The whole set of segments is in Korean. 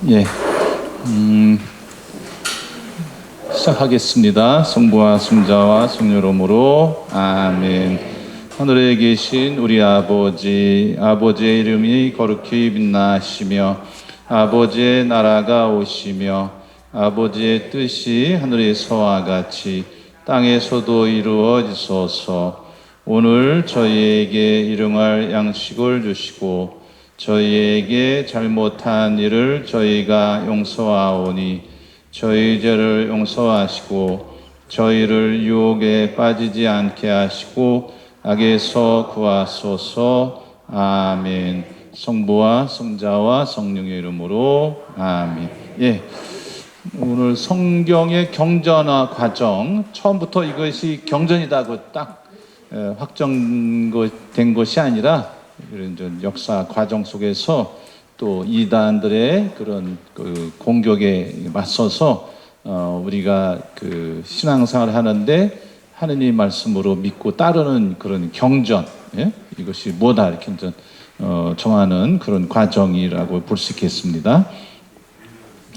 예, 시작하겠습니다. 성부와 성자와 성령으로 아멘. 하늘에 계신 우리 아버지, 아버지의 이름이 거룩히 빛나시며 아버지의 나라가 오시며 아버지의 뜻이 하늘에서와 같이 땅에서도 이루어지소서. 오늘 저희에게 일용할 양식을 주시고 저희에게 잘못한 일을 저희가 용서하오니 저희 죄를 용서하시고 저희를 유혹에 빠지지 않게 하시고 악에서 구하소서. 아멘. 성부와 성자와 성령의 이름으로 아멘. 예, 오늘 성경의 경전화 과정, 처음부터 이것이 경전이다고 딱 확정된 것이 아니라 이런 역사 과정 속에서 또 이단들의 그런 그 공격에 맞서서 우리가 그 신앙생활을 하는데 하느님 말씀으로 믿고 따르는 그런 경전, 예? 이것이 뭐다 이렇게 정하는 그런 과정이라고 볼 수 있겠습니다.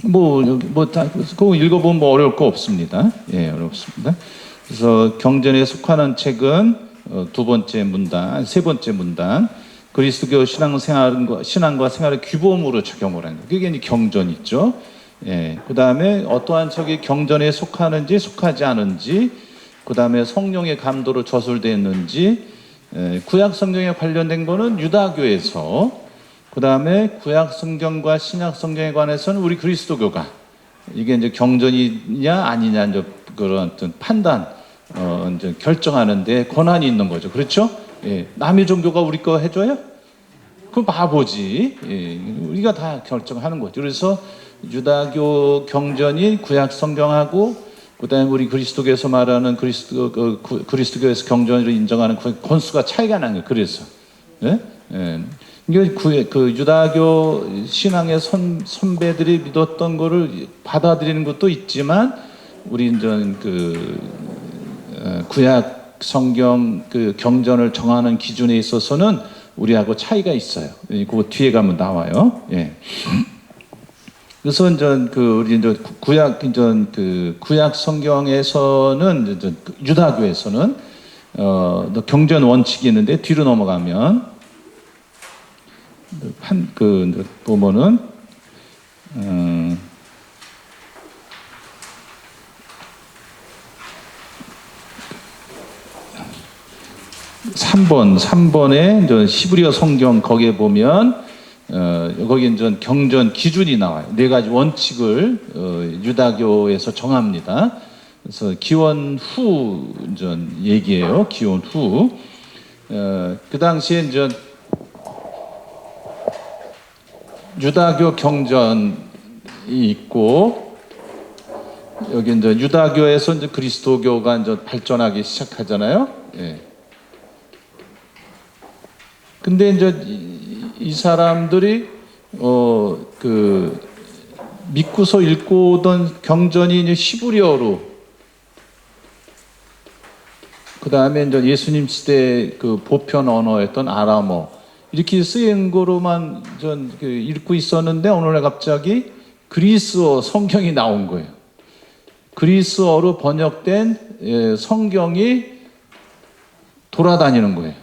그거 읽어보면 뭐 어려울 거 없습니다. 예, 어렵습니다. 그래서 경전에 속하는 책은 두 번째 문단, 세 번째 문단. 그리스도교 신앙과 생활의 규범으로 적용을 하는 거예요. 그게 이제 경전이 있죠. 예. 그 다음에 어떠한 책이 경전에 속하는지 속하지 않은지, 그 다음에 성령의 감도로 저술되었는지, 구약 성경에 관련된 거는 유다교에서, 그 다음에 구약 성경과 신약 성경에 관해서는 우리 그리스도교가 이게 이제 경전이냐 아니냐 이제 그런 어떤 판단, 이제 결정하는데 권한이 있는 거죠. 그렇죠? 예, 남의 종교가 우리 거 해줘요? 그럼 바보지. 예, 우리가 다 결정하는 거죠. 그래서 유다교 경전이 구약 성경하고 그다음에 우리 그리스도교에서 말하는 그리스도교에서 경전으로 인정하는 권수가 차이가 나는 거예요. 그래서 예? 예. 그 유다교 신앙의 선배들이 믿었던 거를 받아들이는 것도 있지만 우리 이제 구약 성경 그 경전을 정하는 기준에 있어서는 우리하고 차이가 있어요. 그거 뒤에 가면 나와요. 예. 그래서 우리 구약 성경에서는 유다교에서는 경전 원칙이 있는데 뒤로 넘어가면 보면은 3번에 히브리어 성경 거기에 보면 거기 이제 경전 기준이 나와요. 네 가지 원칙을 유다교에서 정합니다. 그래서 기원 후 이제 얘기예요. 기원 후. 그 당시에 이제 유다교 경전이 있고 여기 이제 유다교에서 이제 그리스도교가 이제 발전하기 시작하잖아요. 예. 근데 이제 이 사람들이 믿고서 읽고 오던 경전이 이제 히브리어로, 그 다음에 이제 예수님 시대 그 보편 언어였던 아람어 이렇게 쓰인 거로만 읽고 있었는데 오늘날 갑자기 그리스어 성경이 나온 거예요. 그리스어로 번역된 성경이 돌아다니는 거예요.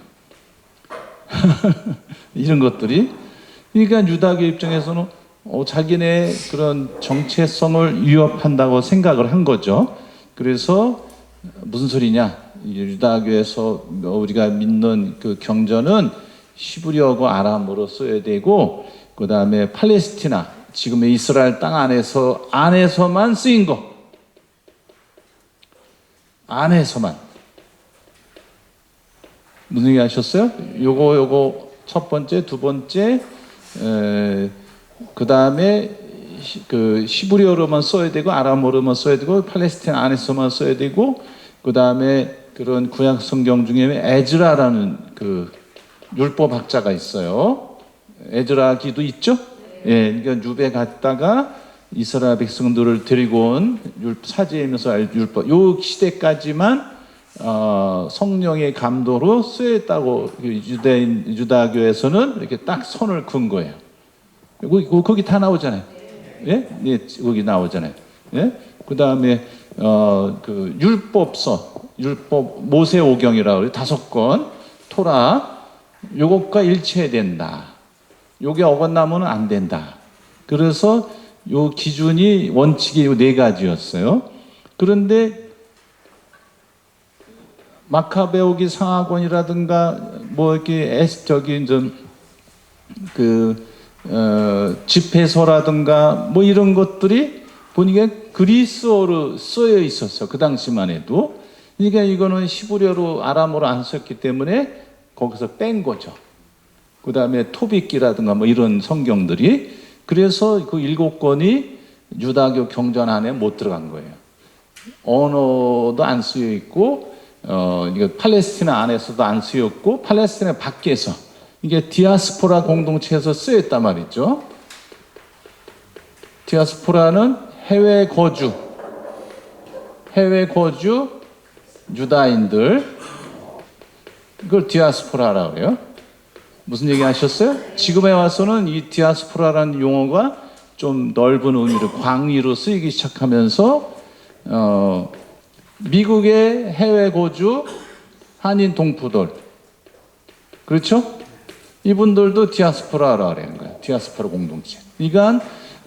이런 것들이. 그러니까 유다교 입장에서는 자기네 그런 정체성을 위협한다고 생각을 한 거죠. 그래서 무슨 소리냐? 유다교에서 우리가 믿는 그 경전은 히브리어고 아람어로 써야 되고, 그 다음에 팔레스티나 지금의 이스라엘 땅 안에서만 쓰인 거. 안에서만. 무슨 얘기 하셨어요? 요거 첫 번째, 두 번째, 그 다음에 그 히브리어로만 써야 되고 아람어로만 써야 되고 팔레스타인 안에서만 써야 되고, 그 다음에 그런 구약 성경 중에 에즈라라는 그 율법 학자가 있어요. 에즈라기도 있죠. 예, 그러니까 유배 갔다가 이스라엘 백성들을 데리고 온 사제이면서 율법. 요 시대까지만 성령의 감도로 쓰였다고 유다교에서는 이렇게 딱 선을 긋은 거예요. 거기 다 나오잖아요. 예? 예, 거기 나오잖아요. 예? 그 다음에 그 율법 모세오경이라고 그래 5권 토라 요것과 일치해야 된다. 요게 어긋나면 안 된다. 그래서 요 기준이 원칙이 요 4가지였어요. 그런데 마카베오기 상하권이라든가 뭐 이렇게 저기 집회서라든가 뭐 이런 것들이 보니까 그리스어로 쓰여 있었어. 그 당시만 해도. 그러니까 이거는 히브리어로 아람어로 안 썼기 때문에 거기서 뺀 거죠. 그 다음에 토비기라든가 뭐 이런 성경들이. 그래서 그 7권이 유다교 경전 안에 못 들어간 거예요. 언어도 안 쓰여 있고, 이거 팔레스티나 안에서도 안 쓰였고, 팔레스티나 밖에서, 이게 디아스포라 공동체에서 쓰였단 말이죠. 디아스포라는 해외 거주 유다인들, 그걸 디아스포라라고 해요. 무슨 얘기 하셨어요? 지금에 와서는 이 디아스포라라는 용어가 좀 넓은 의미로 광의로 쓰이기 시작하면서 미국의 해외 거주 한인 동포들, 그렇죠? 이분들도 디아스포라라고 하는 거예요. 디아스포라 공동체. 그러니까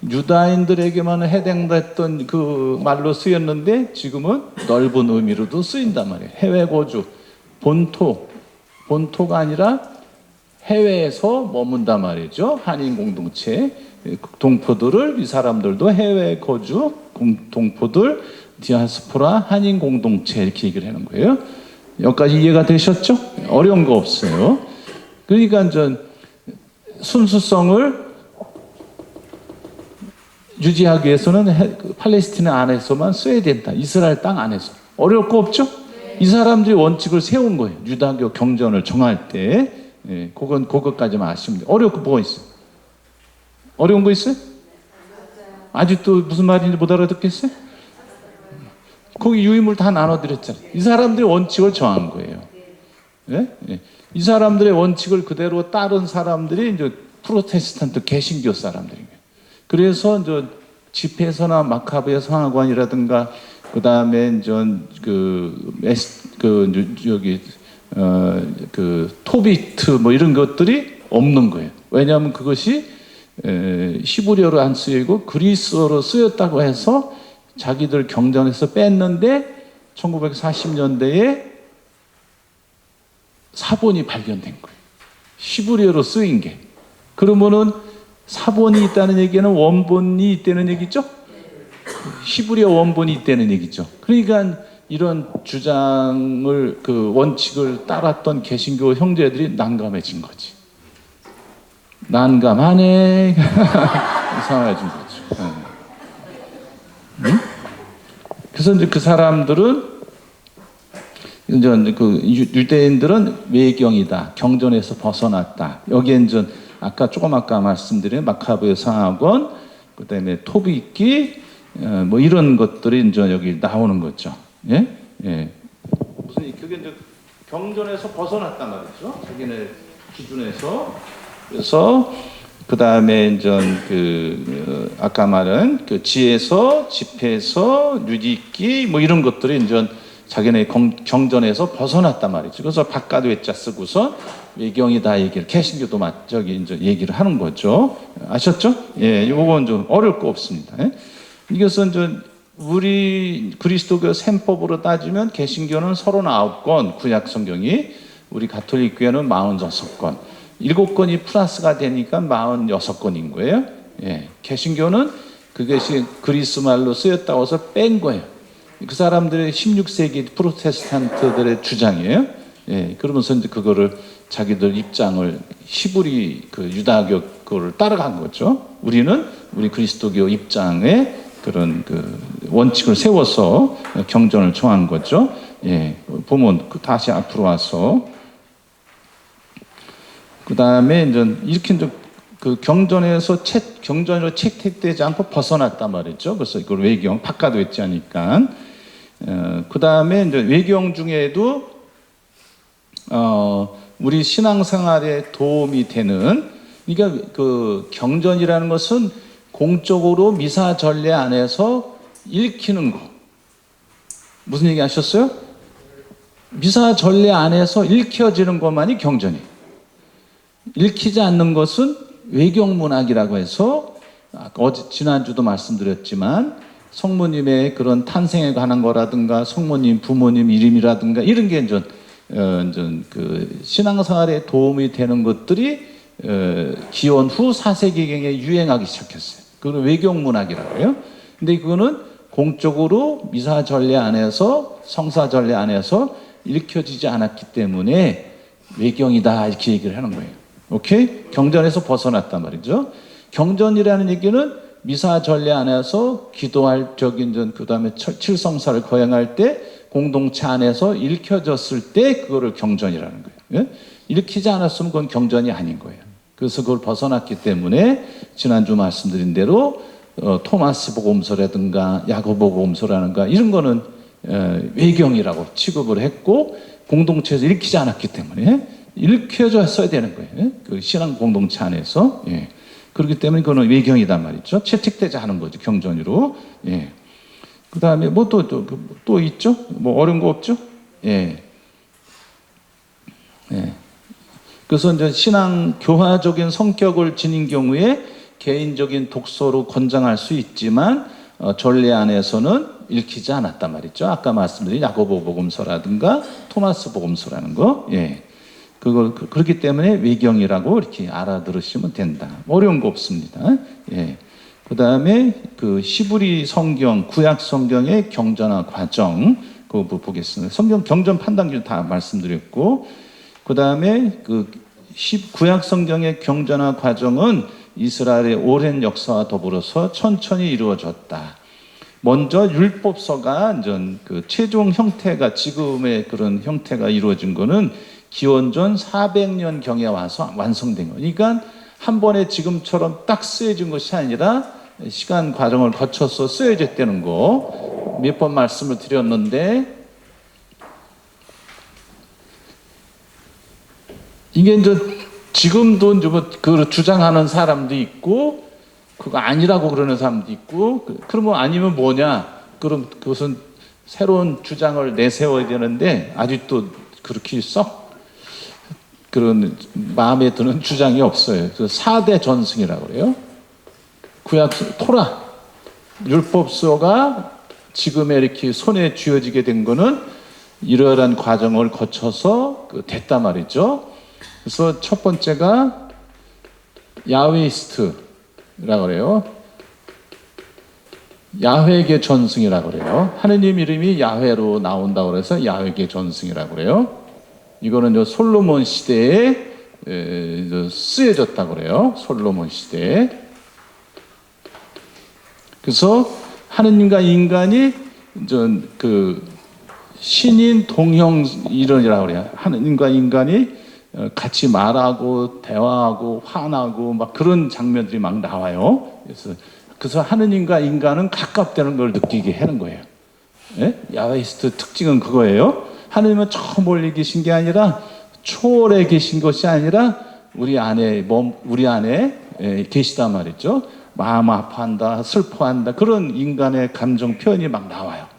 유다인들에게만 해당됐던 그 말로 쓰였는데 지금은 넓은 의미로도 쓰인단 말이에요. 해외 거주, 본토가 아니라 해외에서 머문단 말이죠. 한인 공동체 동포들을, 이 사람들도 해외 거주 동포들, 디아스포라 한인 공동체 이렇게 얘기를 하는 거예요. 여기까지 이해가 되셨죠? 어려운 거 없어요. 그러니까 순수성을 유지하기 위해서는 팔레스티나 안에서만 써야 된다. 이스라엘 땅 안에서. 어려울 거 없죠? 이 사람들이 원칙을 세운 거예요. 유다교 경전을 정할 때. 예, 그것까지만 아시면 돼요. 어려울 거 뭐가 있어요? 어려운 거 있어요? 아직도 무슨 말인지 못 알아듣겠어요? 거기 유의물 다 나눠드렸잖아요. 이 사람들이 원칙을 정한 거예요. 예? 예. 이 사람들의 원칙을 그대로 따른 사람들이 이제 프로테스탄트 개신교 사람들이에요. 그래서 집회서나 마카베 성하관이라든가 그 다음에 토비트 뭐 이런 것들이 없는 거예요. 왜냐하면 그것이 히브리어로 안 쓰이고 그리스어로 쓰였다고 해서 자기들 경전에서 뺐는데 1940년대에 사본이 발견된 거예요. 히브리어로 쓰인 게. 그러면은 사본이 있다는 얘기는 원본이 있다는 얘기죠? 히브리어 원본이 있다는 얘기죠. 그러니까 이런 주장을 그 원칙을 따랐던 개신교 형제들이 난감해진 거지. 난감하네. 이상해진 거죠. 응? 그래서 이제 그 사람들은 이제 그 유대인들은 외경이다, 경전에서 벗어났다. 여기에 이제 아까 말씀드린 마카베 상하권, 그다음에 토비기 뭐 이런 것들이 이제 여기 나오는 거죠. 예? 예. 무슨 그게 이제 경전에서 벗어났단 말이죠. 자기네 기준에서. 그래서 그다음에 이제 아까 말한 그 지에서 집회에서 유익기 뭐 이런 것들이 이제 자기네 경전에서 벗어났단 말이죠. 그래서 바깥 외자 쓰고서 외경이다 얘기를 개신교도 이제 얘기를 하는 거죠. 아셨죠? 예, 이건 좀 어려울 거 없습니다. 예? 이것은 우리 그리스도교 셈법으로 따지면 개신교는 39권 구약 성경이, 우리 가톨릭 교회는 46권, 7권이 플러스가 되니까 46권인 거예요. 예, 개신교는 그것이 그리스 말로 쓰였다고 해서 뺀 거예요. 그 사람들의 16세기 프로테스탄트들의 주장이에요. 예, 그러면서 이제 그거를 자기들 입장을 히브리 그 유다교 거를 따라간 거죠. 우리는 우리 그리스도교 입장에 그런 그 원칙을 세워서 경전을 정한 거죠. 예, 보면 다시 앞으로 와서 그 다음에 이제 이렇게 이제 그 경전에서 경전으로 채택되지 않고 벗어났단 말이죠. 그래서 이걸 외경 바깥 외자니까. 그 다음에 이제 외경 중에도 우리 신앙생활에 도움이 되는, 그러니까 그 경전이라는 것은 공적으로 미사 전례 안에서 읽히는 거. 무슨 얘기 하셨어요? 미사 전례 안에서 읽혀지는 것만이 경전이에요. 읽히지 않는 것은 외경문학이라고 해서 지난주도 말씀드렸지만 성모님의 그런 탄생에 관한 거라든가 성모님, 부모님 이름이라든가 이런 게 그 신앙생활에 도움이 되는 것들이 기원 후 4세기경에 유행하기 시작했어요. 그걸 외경문학이라고 해요. 근데 그거는 공적으로 미사 전례 안에서 성사 전례 안에서 읽혀지지 않았기 때문에 외경이다 이렇게 얘기를 하는 거예요. 오케이? 경전에서 벗어났단 말이죠. 경전이라는 얘기는 미사 전례 안에서 기도할 적인 그 다음에 칠성사를 거행할 때 공동체 안에서 읽혀졌을 때 그거를 경전이라는 거예요. 예? 읽히지 않았으면 그건 경전이 아닌 거예요. 그래서 그걸 벗어났기 때문에 지난주 말씀드린 대로 토마스 복음서라든가 야고보 복음서라든가 이런 거는 외경이라고 취급을 했고 공동체에서 읽히지 않았기 때문에 읽혀졌어야 되는 거예요. 그 신앙 공동체 안에서. 예. 그렇기 때문에 그거는 외경이단 말이죠. 채택되지 않은 거죠. 경전으로. 예. 그 다음에 뭐 또 있죠? 뭐 어려운 거 없죠? 예. 예. 그래서 이제 신앙 교화적인 성격을 지닌 경우에 개인적인 독서로 권장할 수 있지만 전례 안에서는 읽히지 않았단 말이죠. 아까 말씀드린 야고보 복음서라든가 토마스 복음서라는 거. 예. 그렇기 때문에 외경이라고 이렇게 알아들으시면 된다. 어려운 거 없습니다. 예. 그 다음에 그 시브리 성경, 구약 성경의 경전화 과정, 그거 보겠습니다. 성경 경전 판단기를 다 말씀드렸고, 그 다음에 그 구약 성경의 경전화 과정은 이스라엘의 오랜 역사와 더불어서 천천히 이루어졌다. 먼저 율법서가 그 최종 형태가 지금의 그런 형태가 이루어진 거는 기원전 400년 경에 와서 완성된 거. 그러니까 한 번에 지금처럼 딱 쓰여진 것이 아니라 시간 과정을 거쳐서 쓰여졌다는 거. 몇 번 말씀을 드렸는데 이게 이제 지금도 이제 그 주장하는 사람도 있고 그거 아니라고 그러는 사람도 있고 그러면 아니면 뭐냐? 그럼 그것은 새로운 주장을 내세워야 되는데 아직도 그렇게 썩 그런 마음에 드는 주장이 없어요. 그래서 4대 전승이라고 그래요. 구약 토라 율법서가 지금에 이렇게 손에 쥐어지게 된 거는 이러한 과정을 거쳐서 됐단 말이죠. 그래서 첫 번째가 야훼이스트라고 그래요. 야훼계 전승이라고 그래요. 하느님 이름이 야훼로 나온다고 그래서 야훼계 전승이라고 그래요. 이거는 솔로몬 시대에 쓰여졌다고 그래요. 솔로몬 시대에. 그래서 하느님과 인간이 그 신인 동형 이론이라고 그래요. 하느님과 인간이 같이 말하고 대화하고 화나고 막 그런 장면들이 막 나와요. 그래서 하느님과 인간은 가깝다는 걸 느끼게 하는 거예요. 예? 야훼이스트 특징은 그거예요. 하느님은 저 멀리 계신 게 아니라 초월에 계신 것이 아니라 우리 안에 계시단 말이죠. 마음 아파한다, 슬퍼한다 그런 인간의 감정 표현이 막 나와요.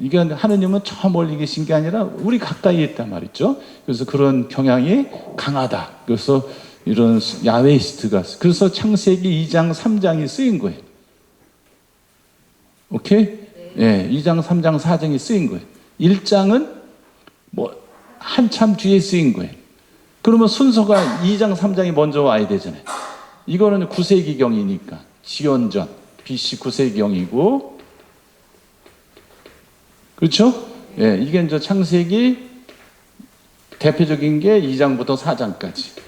이게 하느님은 저 멀리 계신 게 아니라 우리 가까이 있단 말이죠. 그래서 그런 경향이 강하다. 그래서 이런 야훼이스트가 그래서 창세기 2장 3장이 쓰인 거예요. 오케이? 네, 2장 3장 4장이 쓰인 거예요. 1장은 뭐 한참 뒤에 쓰인 거예요. 그러면 순서가 2장 3장이 먼저 와야 되잖아요. 이거는 9세기경이니까 지원전 BC 9세기경이고 그렇죠? 예, 이게 이제 창세기 대표적인 게 2장부터 4장까지.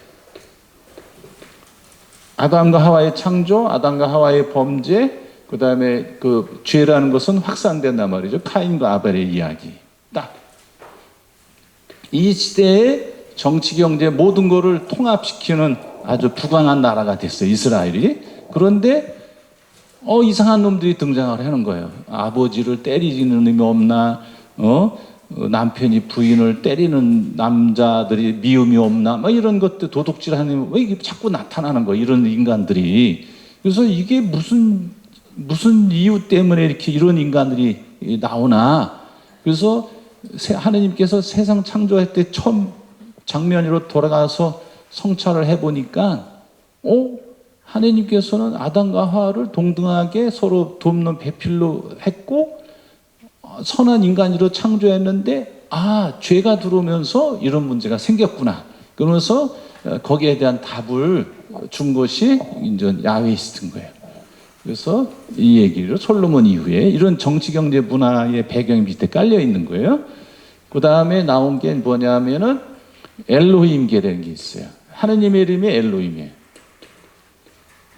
아담과 하와의 창조, 아담과 하와의 범죄, 그 다음에 그 죄라는 것은 확산된단 말이죠. 카인과 아벨의 이야기. 딱. 이 시대의 정치, 경제 모든 것을 통합시키는 아주 부강한 나라가 됐어요. 이스라엘이. 그런데 이상한 놈들이 등장을 하는 거예요. 아버지를 때리는 놈이 없나? 남편이 부인을 때리는 남자들이 미움이 없나? 막 이런 것들 도둑질하는 왜 이게 자꾸 나타나는 거예요. 이런 인간들이. 그래서 이게 무슨 이유 때문에 이렇게 이런 인간들이 나오나. 그래서 하느님께서 세상 창조할 때 처음 장면으로 돌아가서 성찰을 해보니까 하느님께서는 아담과 하와를 동등하게 서로 돕는 배필로 했고 선한 인간으로 창조했는데 죄가 들어오면서 이런 문제가 생겼구나. 그러면서 거기에 대한 답을 준 것이 이제 야훼이스트인 거예요. 그래서 이 얘기를 솔로몬 이후에 이런 정치, 경제, 문화의 배경이 밑에 깔려 있는 거예요. 그 다음에 나온 게 뭐냐면은 엘로힘계라는 게 있어요. 하느님의 이름이 엘로힘이에요.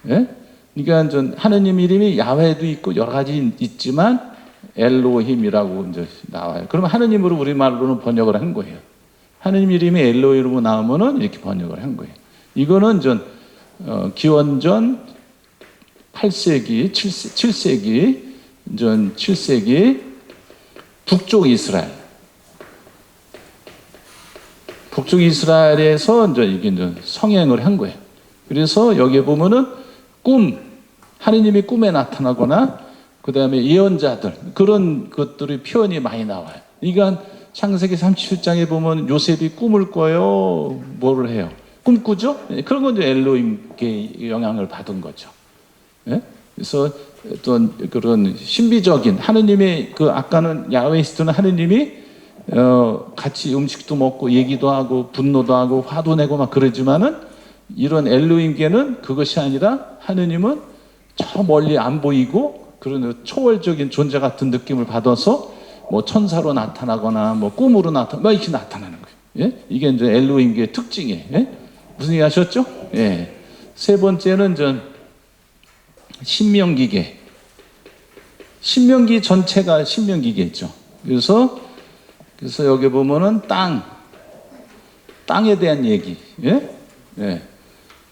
예? 그러니까 하느님 이름이 야훼도 있고 여러 가지 있지만 엘로힘이라고 이제 나와요. 그러면 하느님으로 우리말로는 번역을 한 거예요. 하느님 이름이 엘로힘으로 나오면은 이렇게 번역을 한 거예요. 이거는 기원전 8세기, 7세기 북쪽 이스라엘에서 이게 성행을 한 거예요. 그래서 여기에 보면은 하느님이 꿈에 나타나거나 그 다음에 예언자들 그런 것들이 표현이 많이 나와요. 그러니까 창세기 37장에 보면 요셉이 꿈을 꿔요. 뭐를 해요? 꿈꾸죠? 그런 건 이제 엘로힘께 영향을 받은 거죠. 예? 그래서 어떤 그런 신비적인 하느님의 아까는 야훼이스트는 하느님이 같이 음식도 먹고 얘기도 하고 분노도 하고 화도 내고 막 그러지만은 이런 엘로힘계는 그것이 아니라 하느님은 저 멀리 안 보이고 그런 초월적인 존재 같은 느낌을 받아서 뭐 천사로 나타나거나 뭐 꿈으로 막 이렇게 나타나는 거예요. 예? 이게 이제 엘로힘계의 특징이에요. 예? 무슨 얘기 하셨죠? 예. 세 번째는 신명기계. 신명기 전체가 신명기계죠. 그래서 여기 보면은 땅에 대한 얘기. 예? 예.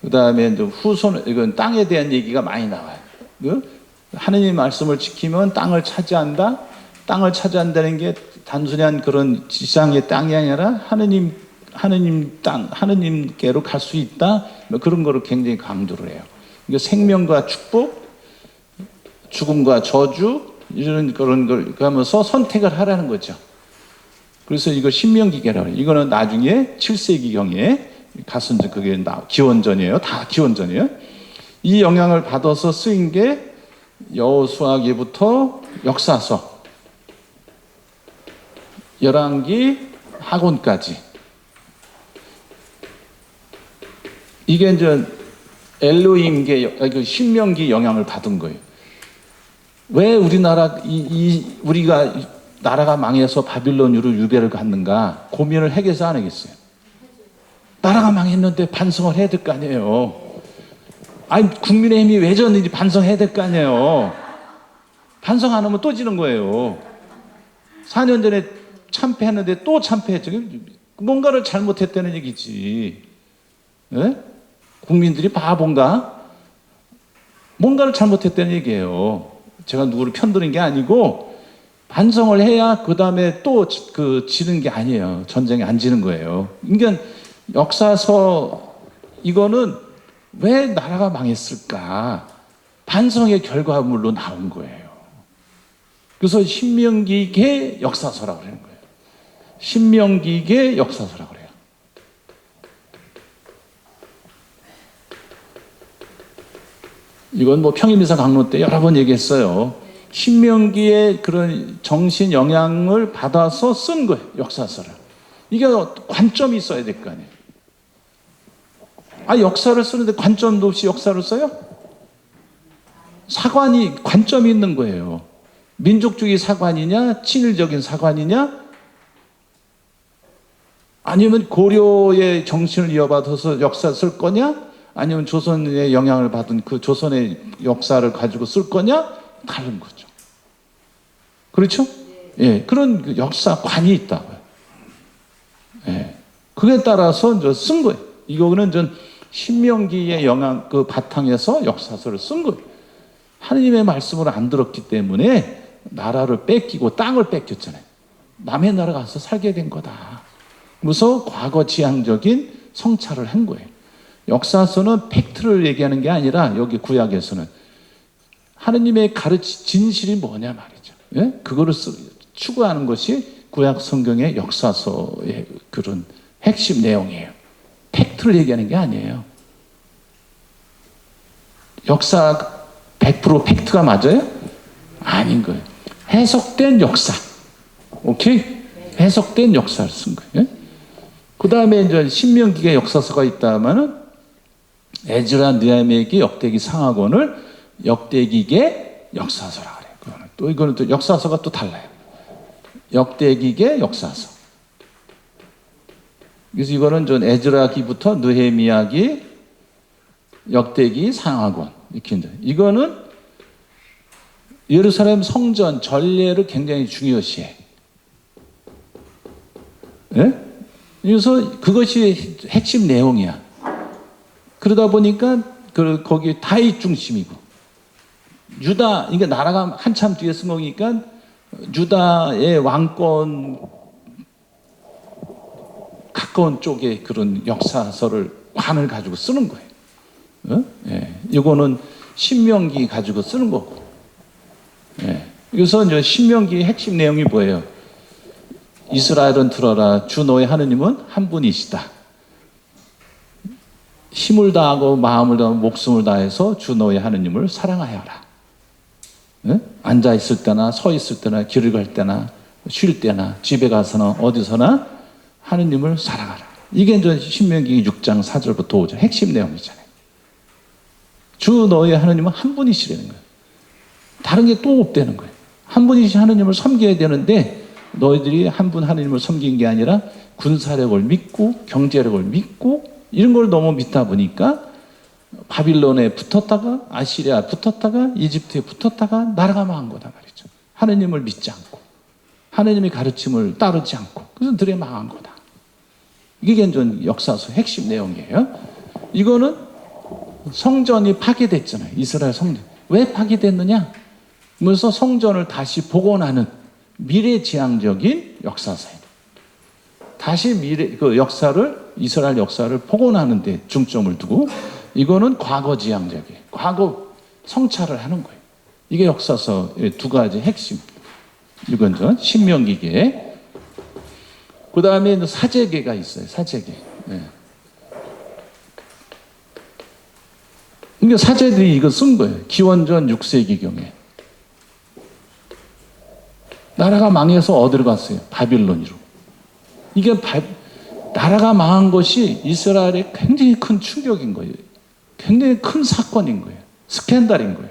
그 다음에 이건 땅에 대한 얘기가 많이 나와요. 하느님 말씀을 지키면 땅을 차지한다. 땅을 차지한다는 게 단순한 그런 지상의 땅이 아니라 하느님 땅, 하느님께로 갈 수 있다. 그런 거를 굉장히 강조를 해요. 그러니까 생명과 축복, 죽음과 저주 이런 그런 걸 하면서 선택을 하라는 거죠. 그래서 이거 신명기계라고 해요. 이거는 나중에 7세기경에 가서 이제 그게 기원전이에요. 다 기원전이에요. 이 영향을 받아서 쓰인 게 여호수아기부터 역사서, 열왕기, 하곤까지. 이게 이제 엘로힘계, 신명기 영향을 받은 거예요. 왜 우리가 나라가 망해서 바빌론으로 유배를 갔는가 고민을 해결해서 안 하겠어요. 나라가 망했는데 반성을 해야 될 거 아니에요. 국민의힘이 왜 졌는지 반성해야 될 거 아니에요. 반성 안 하면 또 지는 거예요. 4년 전에 참패했는데 또 참패했죠. 뭔가를 잘못했다는 얘기지. 네? 국민들이 바본가? 뭔가를 잘못했다는 얘기예요. 제가 누구를 편드는 게 아니고 반성을 해야 그 다음에 또 지는 게 아니에요. 전쟁에 안 지는 거예요. 그러니까 역사서 이거는 왜 나라가 망했을까? 반성의 결과물로 나온 거예요. 그래서 신명기계 역사서라고 그러는 거예요. 신명기계 역사서라고 그래요. 이건 뭐 평임이사 강론 때 여러 번 얘기했어요. 신명기의 그런 정신 영향을 받아서 쓴 거예요. 역사서를. 이게 관점이 있어야 될 거 아니에요. 역사를 쓰는데 관점도 없이 역사를 써요? 사관이 관점이 있는 거예요. 민족주의 사관이냐, 친일적인 사관이냐, 아니면 고려의 정신을 이어받아서 역사 쓸 거냐, 아니면 조선의 영향을 받은 그 조선의 역사를 가지고 쓸 거냐, 다른 거죠. 그렇죠? 예, 그런 역사관이 있다고요. 예, 그에 따라서 이제 쓴 거예요. 이거는 전 신명기의 영향 바탕에서 역사서를 쓴 거예요. 하느님의 말씀을 안 들었기 때문에 나라를 뺏기고 땅을 뺏겼잖아요. 남의 나라 가서 살게 된 거다. 그래서 과거 지향적인 성찰을 한 거예요. 역사서는 팩트를 얘기하는 게 아니라 여기 구약에서는 하느님의 진실이 뭐냐 말이죠. 예? 그거를 추구하는 것이 구약 성경의 역사서의 그런 핵심 내용이에요. 팩트를 얘기하는 게 아니에요. 역사 100% 팩트가 맞아요? 아닌 거예요. 해석된 역사. 오케이? 해석된 역사를 쓴 거예요. 그 다음에 이제 신명기의 역사서가 있다면은 에즈라 느헤미야기 역대기 상하권을 역대기계 역사서라 그래요. 또 이거는 또 역사서가 또 달라요. 역대기계 역사서. 그래서 이거는 전 에즈라기부터 느헤미야기, 역대기, 상하권 이렇게 있는데 이거는 예루살렘 성전 전례를 굉장히 중요시해. 예? 그래서 그것이 핵심 내용이야. 그러다 보니까 거기 다윗 중심이고 유다, 이게 나라가 한참 뒤에 쓴 거니까 유다의 왕권 가까운 쪽에 그런 역사서를 관을 가지고 쓰는 거예요. 어? 예. 이거는 신명기 가지고 쓰는 거고. 예. 그래서 이제 신명기의 핵심 내용이 뭐예요? 이스라엘은 들어라. 주 너의 하느님은 한 분이시다. 힘을 다하고 마음을 다하고 목숨을 다해서 주 너의 하느님을 사랑하여라. 예? 앉아 있을 때나 서 있을 때나 길을 갈 때나 쉴 때나 집에 가서나 어디서나 하느님을 사랑하라. 이게 이제 신명기 6장 4절부터 5절 핵심 내용이잖아요. 주 너의 하느님은 한 분이시라는 거예요. 다른 게 또 없다는 거예요. 한 분이신 하느님을 섬겨야 되는데 너희들이 한 분 하느님을 섬긴 게 아니라 군사력을 믿고 경제력을 믿고 이런 걸 너무 믿다 보니까 바빌론에 붙었다가 아시리아 붙었다가 이집트에 붙었다가 나라가 망한 거다 말이죠. 하느님을 믿지 않고 하느님의 가르침을 따르지 않고 그래서 들에 망한 거다. 이게 이제 역사서 핵심 내용이에요. 이거는 성전이 파괴됐잖아요. 이스라엘 성전. 왜 파괴됐느냐? 그래서 성전을 다시 복원하는 미래지향적인 역사서예요. 다시 그 역사를, 이스라엘 역사를 복원하는 데 중점을 두고 이거는 과거지향적이에요. 과거 성찰을 하는 거예요. 이게 역사서의 두 가지 핵심. 이건 저 신명기계. 그 다음에 사제계가 있어요. 사제계. 네. 그러니까 사제들이 이거 쓴 거예요. 기원전 6세기경에. 나라가 망해서 어디로 갔어요? 바빌론으로. 이게 나라가 망한 것이 이스라엘에 굉장히 큰 충격인 거예요. 굉장히 큰 사건인 거예요. 스캔들인 거예요.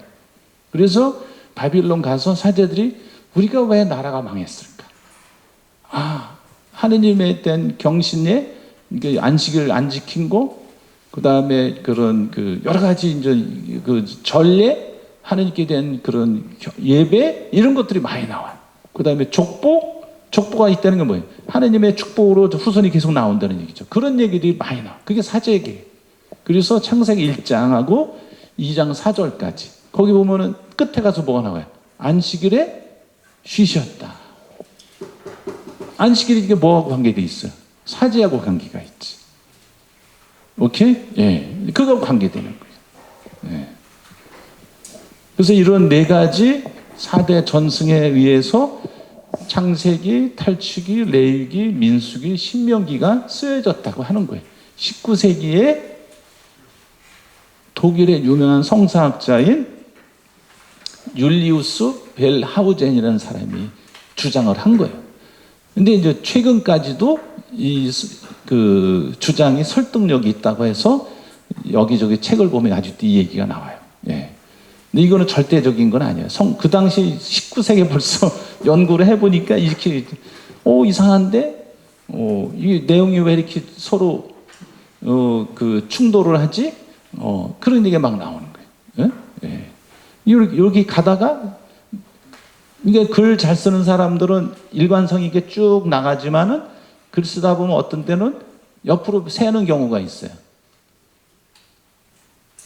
그래서 바빌론 가서 사제들이 우리가 왜 나라가 망했을까? 하느님에 대한 경신에 안식일을 안 지킨 거, 그 다음에 그런 여러 가지 이제 전례, 하느님께 대한 그런 예배 이런 것들이 많이 나와요. 그 다음에 족보가 있다는 게 뭐예요? 하느님의 축복으로 후손이 계속 나온다는 얘기죠. 그런 얘기들이 많이 나와. 그게 사제계. 그래서 창세기 1장하고 2장 4절까지 거기 보면은 끝에 가서 뭐가 나와요? 안식일에 쉬셨다. 안식일이 이게 뭐하고 관계돼 있어요? 사제하고 관계가 있지. 오케이? 예. 그거하고 관계되는 거예요. 예. 그래서 이런 네 가지 4대 전승에 의해서 창세기, 탈취기, 레위기, 민수기, 신명기가 쓰여졌다고 하는 거예요. 19세기에 독일의 유명한 성사학자인 율리우스 벨하우젠이라는 사람이 주장을 한 거예요. 근데 이제 최근까지도 그 주장이 설득력이 있다고 해서 여기저기 책을 보면 아직도 이 얘기가 나와요. 예. 근데 이거는 절대적인 건 아니에요. 그 당시 19세기에 벌써 연구를 해보니까 이렇게, 이상한데? 이 내용이 왜 이렇게 서로, 충돌을 하지? 그런 얘기가 막 나오는 거예요. 예? 예. 여기 가다가, 이게 글 잘 쓰는 사람들은 일관성 있게 쭉 나가지만은 글 쓰다 보면 어떤 때는 옆으로 새는 경우가 있어요.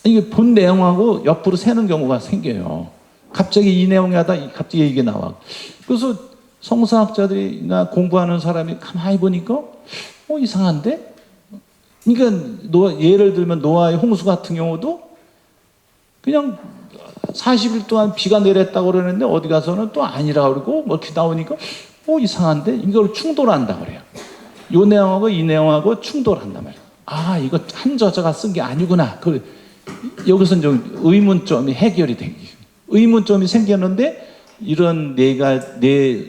이게 본 내용하고 옆으로 새는 경우가 생겨요. 갑자기 이 내용이 하다 갑자기 이게 나와. 그래서 성서학자들이나 공부하는 사람이 가만히 보니까 이상한데? 그러니까 예를 들면 노아의 홍수 같은 경우도 그냥 40일 동안 비가 내렸다고 그러는데 어디 가서는 또 아니라 그러고 뭐 이렇게 나오니까 이상한데 이걸 충돌한다 그래요. 요 내용하고 이 내용하고 충돌한단 말이에요. 아, 이거 한 저자가 쓴 게 아니구나. 여기서 좀 의문점이 해결이 된 거예요. 의문점이 생겼는데 이런 네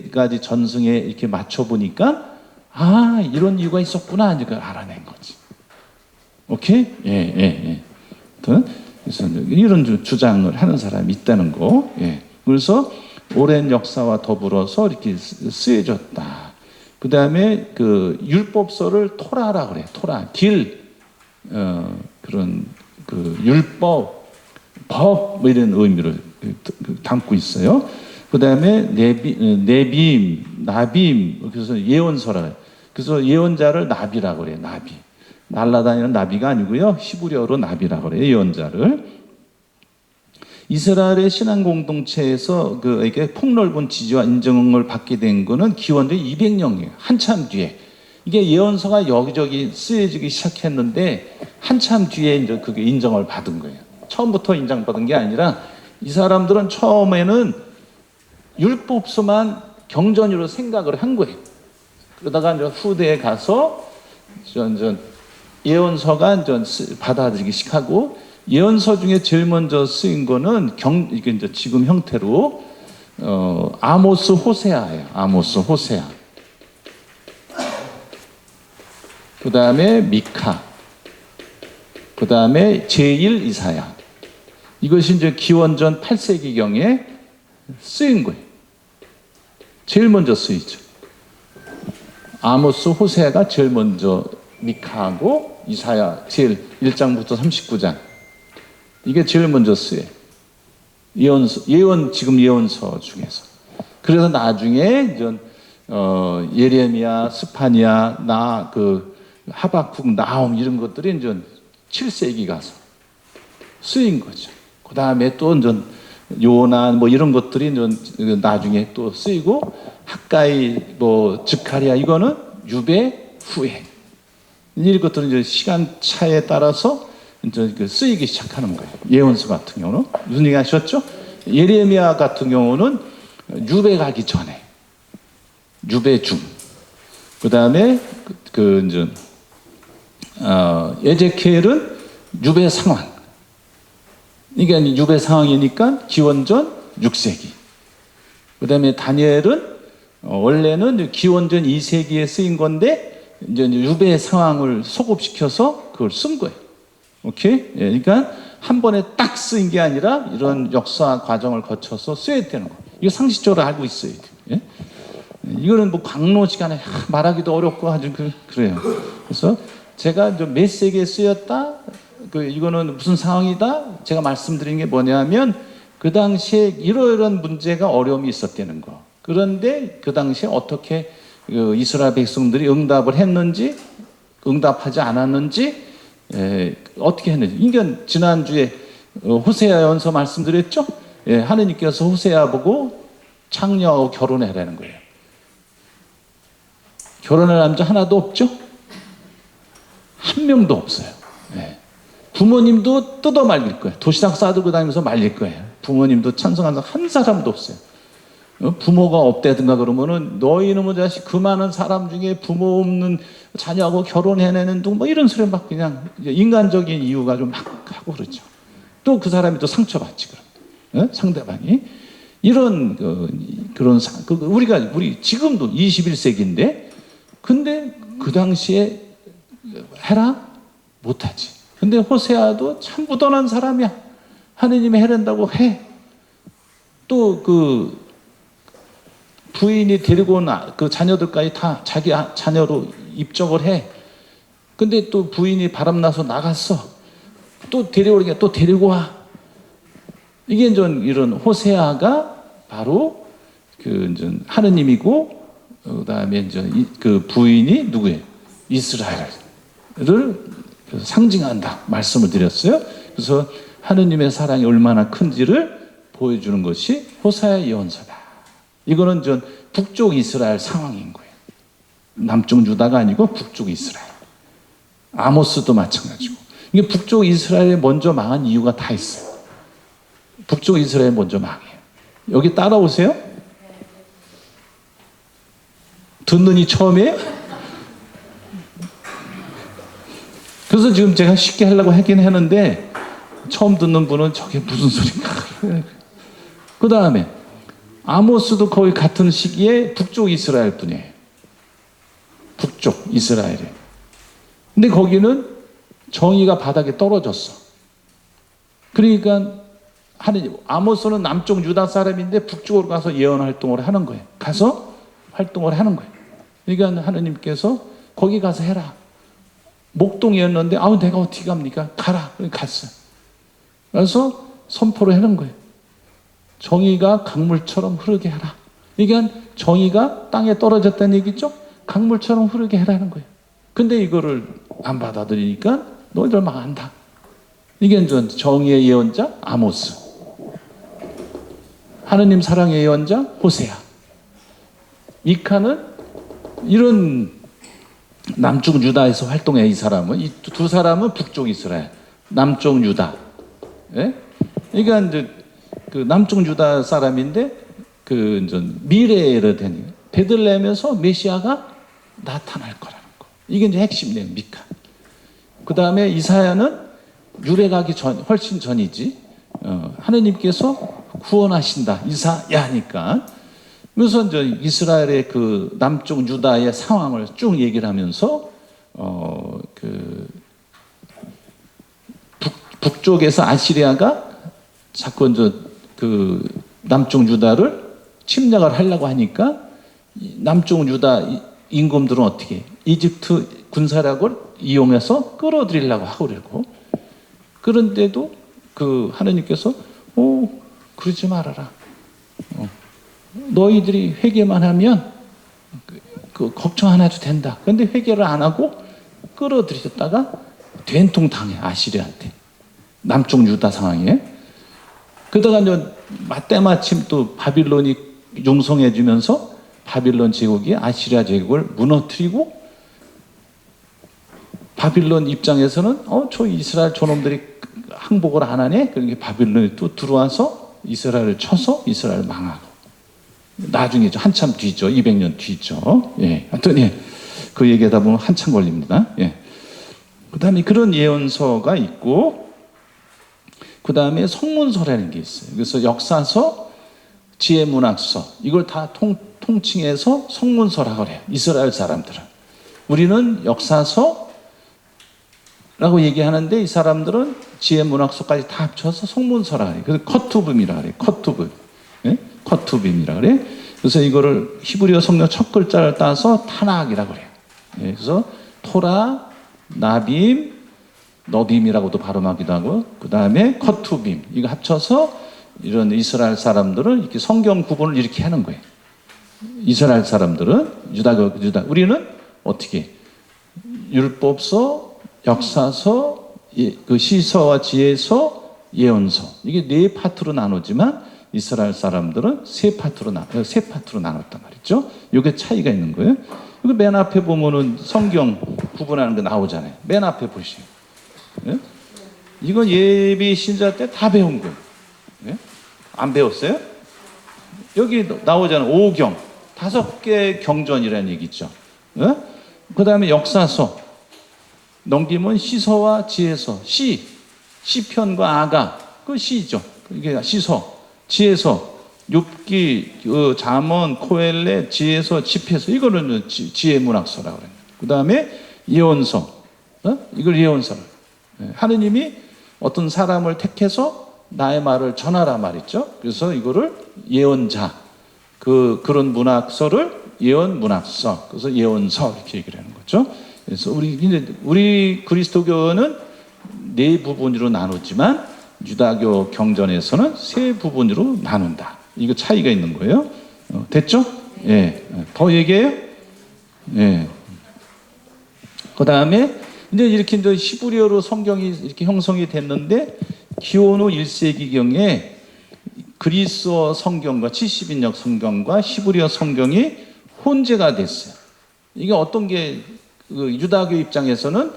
가지 전승에 이렇게 맞춰보니까 아, 이런 이유가 있었구나. 이걸 알아낸 거지. 오케이? 예. 그래서 이런 주장을 하는 사람이 있다는 거. 예. 그래서 오랜 역사와 더불어서 이렇게 쓰여졌다. 그 다음에 그 율법서를 토라라 그래. 토라. 그런 그 율법, 법, 뭐 이런 의미를 담고 있어요. 그 다음에 네빔, 나빔, 그래서 예언서라. 그래서 예언자를 나비라고 그래요. 나비. 날아다니는 나비가 아니고요. 히브리어로 나비라고 그래요. 예언자를. 이스라엘의 신앙 공동체에서 그에게 폭넓은 지지와 인정을 받게 된 거는 기원전 200년이에요. 한참 뒤에. 이게 예언서가 여기저기 쓰여지기 시작했는데 한참 뒤에 이제 그게 인정을 받은 거예요. 처음부터 인정받은 게 아니라 이 사람들은 처음에는 율법서만 경전으로 생각을 한 거예요. 그러다가 이제 후대에 가서 예언서가 받아들이기 시작하고 예언서 중에 제일 먼저 쓰인 거는 이게 이제 지금 형태로 아모스 호세아예요. 아모스 호세아. 그 다음에 미카. 그 다음에 제1 이사야. 이것이 이제 기원전 8세기경에 쓰인 거예요. 제일 먼저 쓰이죠. 아모스 호세아가 제일 먼저 미카하고 이사야 제일 1장부터 39장. 이게 제일 먼저 쓰여요. 지금 예언서 중에서. 그래서 나중에 예레미야, 스파니아, 하박국, 나홈 이런 것들이 이제 7세기 가서 쓰인 거죠. 그 다음에 또 요나 뭐 이런 것들이 나중에 또 쓰이고 학가이, 즈카리아 이거는 유배 후에 이런 것들은 이제 시간 차에 따라서 쓰이기 시작하는 거예요. 예언서 같은 경우는 무슨 얘기 하셨죠? 예레미야 같은 경우는 유배 가기 전에 유배 중. 그 다음에 에제키엘은 유배 상황. 이게 유배 상황이니까 기원전 6세기. 그 다음에 다니엘은 원래는 기원전 2세기에 쓰인 건데 이제 유배 상황을 소급시켜서 그걸 쓴 거예요. 오케이? 예, 그러니까 한 번에 딱 쓰인 게 아니라 이런 역사 과정을 거쳐서 쓰여야 되는 거예요. 이거 상식적으로 알고 있어야 돼요. 예? 이거는 강론 시간에 말하기도 어렵고 아주 그래요. 그래서 제가 몇 세기에 쓰였다? 이거는 무슨 상황이다? 제가 말씀드린 게 뭐냐면 그 당시에 이러이러한 문제가 어려움이 있었다는 거. 그런데 그 당시에 어떻게 이스라엘 백성들이 응답을 했는지, 응답하지 않았는지, 어떻게 했는지. 이건 지난주에 호세아 연서 말씀드렸죠? 하느님께서 호세아 보고 창녀하고 결혼해라는 거예요. 결혼할 남자 하나도 없죠? 한 명도 없어요. 부모님도 뜯어 말릴 거예요. 도시락 싸들고 다니면서 말릴 거예요. 부모님도 찬성하는 사람 한 사람도 없어요. 부모가 없다든가 그러면은 너희 이놈의 자식 그 많은 사람 중에 부모 없는 자녀하고 결혼해내는 둥 뭐 이런 소리 막 그냥 인간적인 이유가 좀 막 하고 그러죠. 또 그 사람이 또 상처받지 그럼 상대방이 이런 우리 지금도 21세기인데 근데 그 당시에 해라 못하지. 근데 호세아도 참 무던한 사람이야. 하느님이 해낸다고 해. 또 부인이 데리고 온 그 자녀들까지 다 자기 자녀로 입적을 해. 근데 또 부인이 바람나서 나갔어. 또 데려오니까 또 데리고 와. 이게 이런 호세아가 바로 하느님이고, 그 다음에 그 부인이 누구예요? 이스라엘을 상징한다. 말씀을 드렸어요. 그래서 하느님의 사랑이 얼마나 큰지를 보여주는 것이 호세아 예언서다. 이거는 북쪽 이스라엘 상황인 거예요. 남쪽 유다가 아니고 북쪽 이스라엘. 아모스도 마찬가지고. 이게 북쪽 이스라엘이 먼저 망한 이유가 다 있어요. 북쪽 이스라엘 먼저 망해요. 여기 따라오세요? 듣는이 처음이에요? 그래서 지금 제가 쉽게 하려고 하긴 하는데 처음 듣는 분은 저게 무슨 소린가. 그 다음에 아모스도 거의 같은 시기에 북쪽 이스라엘 분이에요. 북쪽 이스라엘에. 근데 거기는 정의가 바닥에 떨어졌어. 그러니까 하느님, 아모스는 남쪽 유다 사람인데 북쪽으로 가서 예언 활동을 하는 거예요. 가서 활동을 하는 거예요. 그러니까 하느님께서 거기 가서 해라. 목동이었는데 아우 내가 어떻게 갑니까? 가라. 갔어요. 그래서 선포를 하는 거예요. 정의가 강물처럼 흐르게 하라. 그러니까 정의가 땅에 떨어졌다는 얘기죠. 강물처럼 흐르게 하라는 거예요. 근데 이거를 안 받아들이니까 너희들 망한다. 이게 정의의 예언자 아모스, 하느님 사랑의 예언자 호세아. 미카는 이런 남쪽 유다에서 활동해. 이 사람은, 이 두 사람은 북쪽 이스라엘, 남쪽 유다. 예? 그러니까 이제 그 남쪽 유다 사람인데 그 이제 미래를 되는 베들레헴에서 메시아가 나타날 거라는 거. 이게 이제 핵심이에요. 미카. 그 다음에 이사야는 유래가기 전, 훨씬 전이지. 하느님께서 구원하신다. 이사야니까. 그래서 이제 이스라엘의 그 남쪽 유다의 상황을 쭉 얘기를 하면서 북쪽에서 아시리아가 자꾸 이제 그 남쪽 유다를 침략을 하려고 하니까 남쪽 유다 임금들은 어떻게 해? 이집트 군사력을 이용해서 끌어들이려고 하고 그러고, 그런데도 그 하느님께서 그러지 말아라. 너희들이 회개만 하면 그 걱정 안 해도 된다. 그런데 회개를 안 하고 끌어들였다가 된통 당해. 아시리아한테. 남쪽 유다 상황에. 그러다가 이제 때마침 또 바빌론이 융성해 주면서 바빌론 제국이 아시리아 제국을 무너뜨리고, 바빌론 입장에서는 저 이스라엘 저놈들이 항복을 안 하네. 그러니까 바빌론이 또 들어와서 이스라엘을 쳐서 이스라엘 망하고, 나중에 한참 뒤죠. 200년 뒤죠. 예. 하여튼 예. 그 얘기하다 보면 한참 걸립니다. 예. 그 다음에 그런 예언서가 있고, 그 다음에 성문서라는 게 있어요. 그래서 역사서, 지혜문학서, 이걸 다 통칭해서 성문서라고 그래요. 이스라엘 사람들은. 우리는 역사서라고 얘기하는데 이 사람들은 지혜문학서까지 다 합쳐서 성문서라고 해요. 그래서 커투빔이라고 그래요. 커투빔. 예? 커투빔이라고 그래요. 그래서 이거를 히브리어 성경 첫 글자를 따서 타낙이라고 그래요. 예, 그래서 토라, 나빔, 너빔이라고도 발음하기도 하고, 그 다음에 커투빔, 이거 합쳐서 이런 이스라엘 사람들은 이렇게 성경 구분을 이렇게 하는 거예요. 이스라엘 사람들은 유다. 우리는 어떻게 율법서, 역사서, 그 시서와 지혜서, 예언서, 이게 네 파트로 나누지만 이스라엘 사람들은 세 파트로 나눴단 말이죠. 이게 차이가 있는 거예요. 이거 맨 앞에 보면은 성경 구분하는 거 나오잖아요. 맨 앞에 보시면. 예? 이건 예비 신자 때 다 배운 거예요. 예? 안 배웠어요? 여기 나오잖아요. 5경. 5개 경전이라는 얘기죠. 예? 그 다음에 역사서. 넘기면 시서와 지혜서. 시편과 아가. 그 시죠. 이게 시서. 지혜서. 욥기, 잠언, 코엘레, 지혜서, 집회서. 이거는 지혜문학서라고 그래요. 그 다음에 예언서. 이걸 예언서를. 하느님이 어떤 사람을 택해서 나의 말을 전하라 말이죠. 그래서 이거를 예언자, 그런 문학서를 예언 문학서, 그래서 예언서 이렇게 얘기를 하는 거죠. 그래서 우리 그리스도교는 네 부분으로 나누지만 유다교 경전에서는 세 부분으로 나눈다. 이거 차이가 있는 거예요. 됐죠? 예. 더 얘기해요? 예. 그 다음에 이제 이렇게 이제 히브리어로 성경이 이렇게 형성이 됐는데, 기원후 1세기경에 그리스어 성경과 70인역 성경과 히브리어 성경이 혼재가 됐어요. 이게 어떤 게, 유다교 입장에서는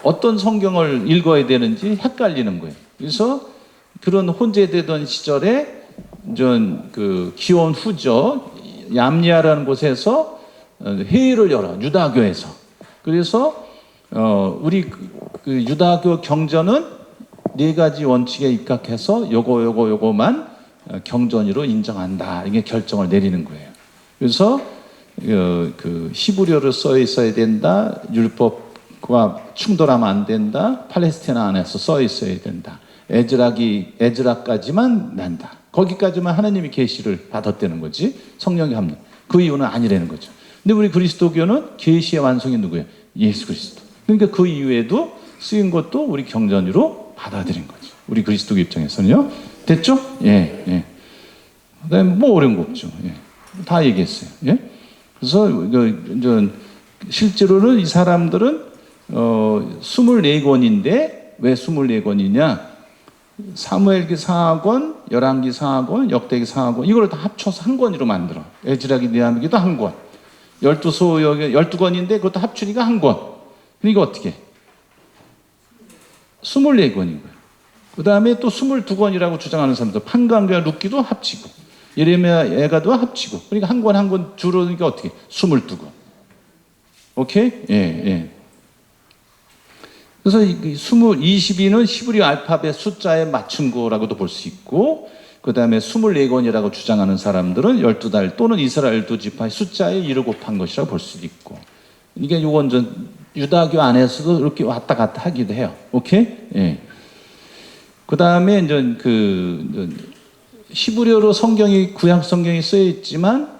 어떤 성경을 읽어야 되는지 헷갈리는 거예요. 그래서 그런 혼재되던 시절에 전 그 기온 후죠 얌리아라는 곳에서 회의를 열어 유다교에서. 그래서 우리 그 유다교 경전은 네 가지 원칙에 입각해서 요거만 경전으로 인정한다. 이게 결정을 내리는 거예요. 그래서 그 히브리어로 써 있어야 된다. 율법과 충돌하면 안 된다. 팔레스티나 안에서 써 있어야 된다. 에즈라까지만 난다. 거기까지만 하나님이 계시를 받았다는 거지. 성령이 합니다. 그 이유는 아니라는 거죠. 근데 우리 그리스도교는 계시의 완성이 누구예요? 예수 그리스도. 그러니까 그 이후에도 쓰인 것도 우리 경전으로 받아들인 거죠. 우리 그리스도교 입장에서는요. 됐죠? 예, 예. 그다음에 뭐 어려운 거 없죠. 예. 다 얘기했어요. 예. 그래서 실제로는 이 사람들은 24권인데 왜 24권이냐? 사무엘기 4권, 열왕기 4권, 역대기 4권 이걸 다 합쳐서 한 권으로 만들어. 에즈라기 느헤미야기도 한 권. 12권인데 그것도 합치니까 한 권. 그러니까 어떻게? 24권인 거예요. 그 다음에 또 22권이라고 주장하는 사람들, 판관과 룻기도 합치고, 예레미야 애가도 합치고, 그러니까 한 권 줄어드니까 어떻게? 22권. 오케이? 예, 예. 그래서 22는 히브리 알파벳 숫자에 맞춘 거라고도 볼 수 있고, 그 다음에 24권이라고 주장하는 사람들은 12달 또는 이스라엘 12지파의 숫자에 1을 곱한 것이라고 볼 수도 있고, 이게 요건 유다교 안에서도 이렇게 왔다 갔다 하기도 해요. 오케이? 예. 그 다음에 이제 히브리어로 구약 성경이 쓰여 있지만,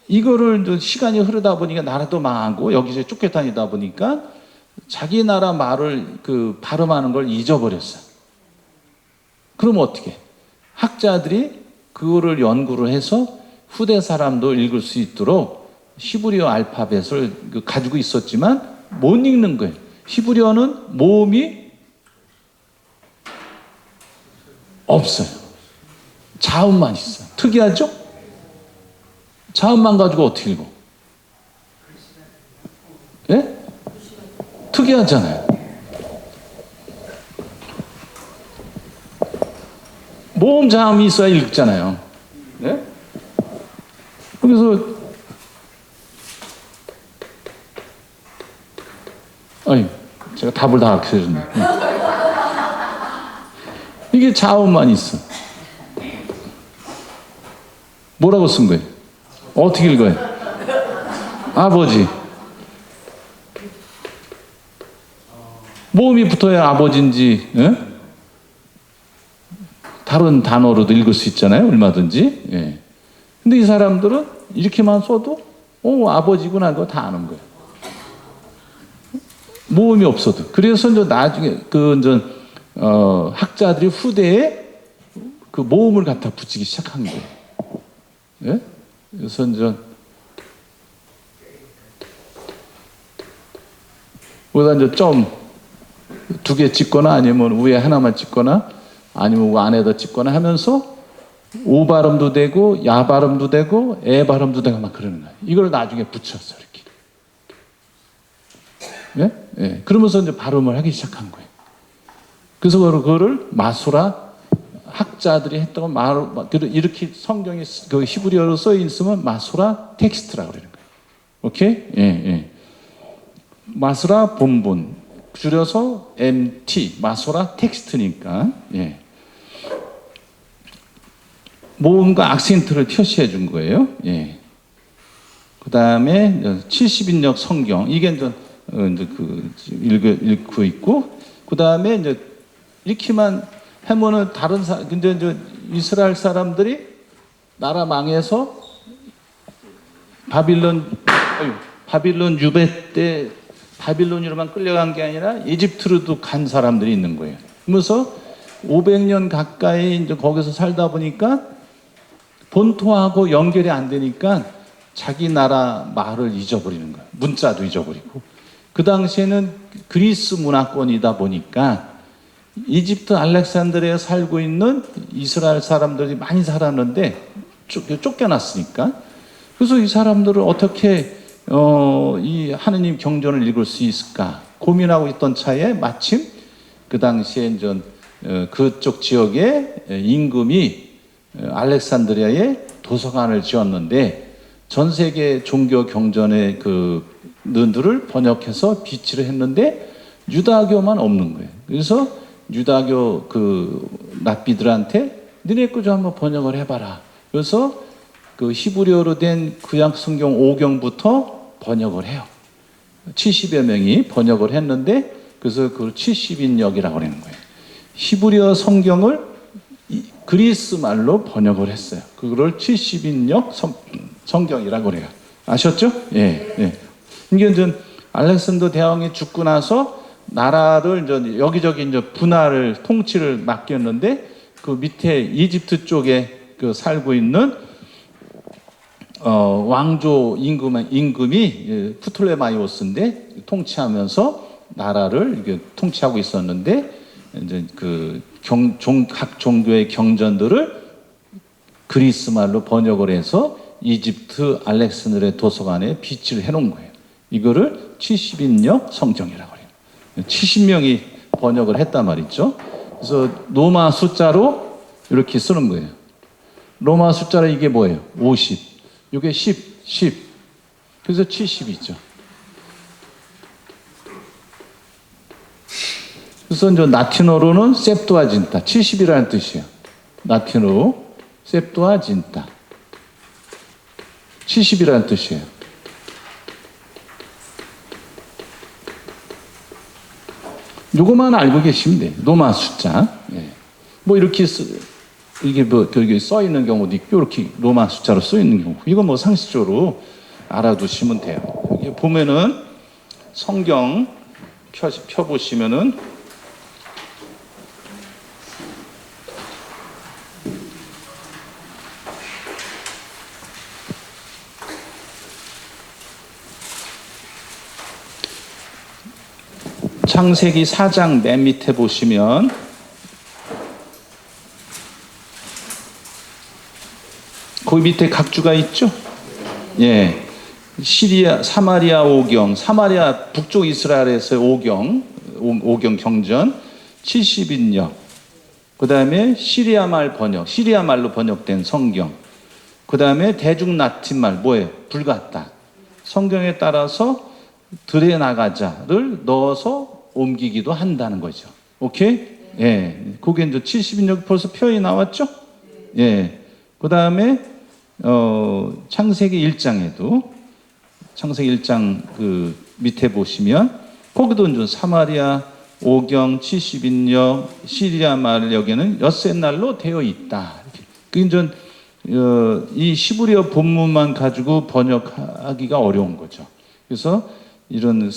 이거를 시간이 흐르다 보니까 나라도 망하고 여기서 쫓겨다니다 보니까 자기 나라 말을 발음하는 걸 잊어버렸어요. 그럼 어떻게? 학자들이 그거를 연구를 해서 후대 사람도 읽을 수 있도록 히브리어 알파벳을 가지고 있었지만 못 읽는 거예요. 히브리어는 모음이 없어요. 자음만 있어요. 특이하죠? 자음만 가지고 어떻게 읽어? 예? 특이하잖아요. 모음 자음이 있어야 읽잖아요. 네? 그래서 제가 답을 다 가르쳐줬네. 이게 자음만 있어. 뭐라고 쓴 거예요? 어떻게 읽어요? 아버지. 모음이 붙어야 아버지인지, 예? 다른 단어로도 읽을 수 있잖아요, 얼마든지. 예. 근데 이 사람들은 이렇게만 써도, 아버지구나, 그거 다 아는 거예요. 모음이 없어도. 그래서 이제 나중에, 학자들이 후대에 그 모음을 갖다 붙이기 시작한 거예요. 예? 그래서 이제, 거기다 이제 점, 2개 찍거나 아니면 위에 하나만 찍거나 아니면 안에다 찍거나 하면서 오 발음도 되고 야 발음도 되고 에 발음도 되고 막 그러는 거예요. 이걸 나중에 붙였어 이렇게. 예? 예. 그러면서 이제 발음을 하기 시작한 거예요. 그래서 그거를 마소라 학자들이 했던 이렇게 성경이 히브리어로 써 있으면 마소라 텍스트라고 그러는 거예요. 오케이? 예, 예. 마소라 본문. 줄여서 MT, 마소라 텍스트니까, 예. 모음과 악센트를 표시해 준 거예요. 예. 그 다음에 70인역 성경, 이게 이제 읽고 있고, 그 다음에 이제 이렇게만 하면은 근데 이제 이스라엘 사람들이 나라 망해서 바빌론 유배 때 바빌론으로만 끌려간 게 아니라 이집트로도 간 사람들이 있는 거예요. 그러면서 500년 가까이 이제 거기서 살다 보니까 본토하고 연결이 안 되니까 자기 나라 말을 잊어버리는 거예요. 문자도 잊어버리고. 그 당시에는 그리스 문화권이다 보니까 이집트 알렉산드리아에 살고 있는 이스라엘 사람들이 많이 살았는데 쫓겨났으니까. 그래서 이 사람들을 어떻게 이 하느님 경전을 읽을 수 있을까 고민하고 있던 차에 마침 그 당시에 이제 그쪽 지역에 임금이 알렉산드리아에 도서관을 지었는데 전 세계 종교 경전의 그 는들을 번역해서 비치를 했는데 유다교만 없는 거예요. 그래서 유다교 그 랍비들한테 너네 거 좀 한번 번역을 해봐라. 그래서 그 히브리어로 된 구약 성경 5경부터 번역을 해요. 70여 명이 번역을 했는데 그래서 그걸 70인역이라고 하는 거예요. 히브리어 성경을 그리스 말로 번역을 했어요. 그거를 70인역 성경이라고 그래요. 아셨죠? 예, 예. 이게 이제 알렉산더 대왕이 죽고 나서 나라를 이제 여기저기 이제 분할을 통치를 맡겼는데 그 밑에 이집트 쪽에 그 살고 있는 왕조 임금이 프톨레마이오스인데 통치하면서 나라를 이게 통치하고 있었는데 이제 그 각 종교의 경전들을 그리스 말로 번역을 해서 이집트 알렉산드리아 도서관에 비치를 해놓은 거예요. 이거를 70인역 성경이라고 해요. 70명이 번역을 했단 말이죠. 그래서 로마 숫자로 이렇게 쓰는 거예요. 로마 숫자로 이게 뭐예요? 50. 이게 10. 그래서 70이죠. 그래서 이제 라틴어로는 셉투아진타, 70이라는 뜻이에요. 라틴어로 셉투아진타, 70이라는 뜻이에요. 요거만 알고 계시면 돼요. 로마 숫자. 예. 뭐 이렇게 이게 뭐 여기 써 있는 경우도 있고 이렇게 로마 숫자로 써 있는 경우. 이거 뭐 상식적으로 알아두시면 돼요. 여기 보면은 성경 펴 보시면은 창세기 4장 맨 밑에 보시면 거기 밑에 각주가 있죠? 예. 사마리아 5경, 사마리아 북쪽 이스라엘에서의 5경 경전 70인역. 그 다음에 시리아 말 번역, 시리아 말로 번역된 성경. 그 다음에 대중 라틴 말, 뭐예요? 불같다. 성경에 따라서 들에 나가자를 넣어서 옮기기도 한다는 거죠. 오케이? 예. 그게 이제 70인역 벌써 표현이 나왔죠? 예. 그 다음에, 창세기 1장에도, 창세기 1장 그 밑에 보시면, 거기도 이제 사마리아 5경 70인역 시리아 말 여기는 엿새날로 되어 있다. 그게 이제, 이 시브리어 본문만 가지고 번역하기가 어려운 거죠. 그래서 이런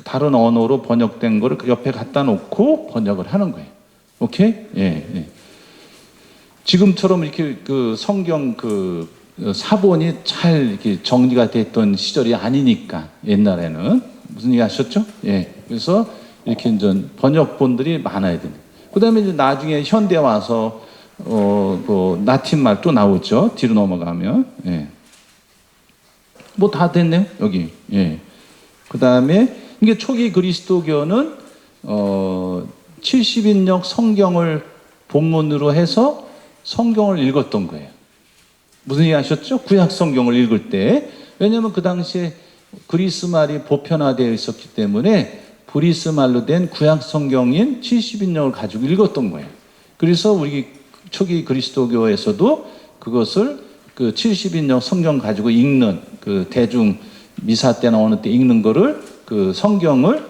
다른 언어로 번역된 거를 그 옆에 갖다 놓고 번역을 하는 거예요. 오케이? 예, 예. 지금처럼 이렇게 그 성경 그 사본이 잘 이렇게 정리가 됐던 시절이 아니니까 옛날에는 무슨 얘기 하셨죠? 예. 그래서 이렇게 이제 번역본들이 많아야 됩니다. 그 다음에 이제 나중에 현대 와서 그 라틴 말 또 나오죠. 뒤로 넘어가면. 예. 뭐 다 됐네요, 여기. 예. 그 다음에, 이게 초기 그리스도교는, 70인역 성경을 본문으로 해서 성경을 읽었던 거예요. 무슨 얘기 하셨죠? 구약 성경을 읽을 때. 왜냐하면 그 당시에 그리스 말이 보편화되어 있었기 때문에 그리스 말로 된 구약 성경인 70인역을 가지고 읽었던 거예요. 그래서 우리 초기 그리스도교에서도 그것을 그 70인역 성경 가지고 읽는 그 대중 미사 때나 어느 때 읽는 거를 그 성경을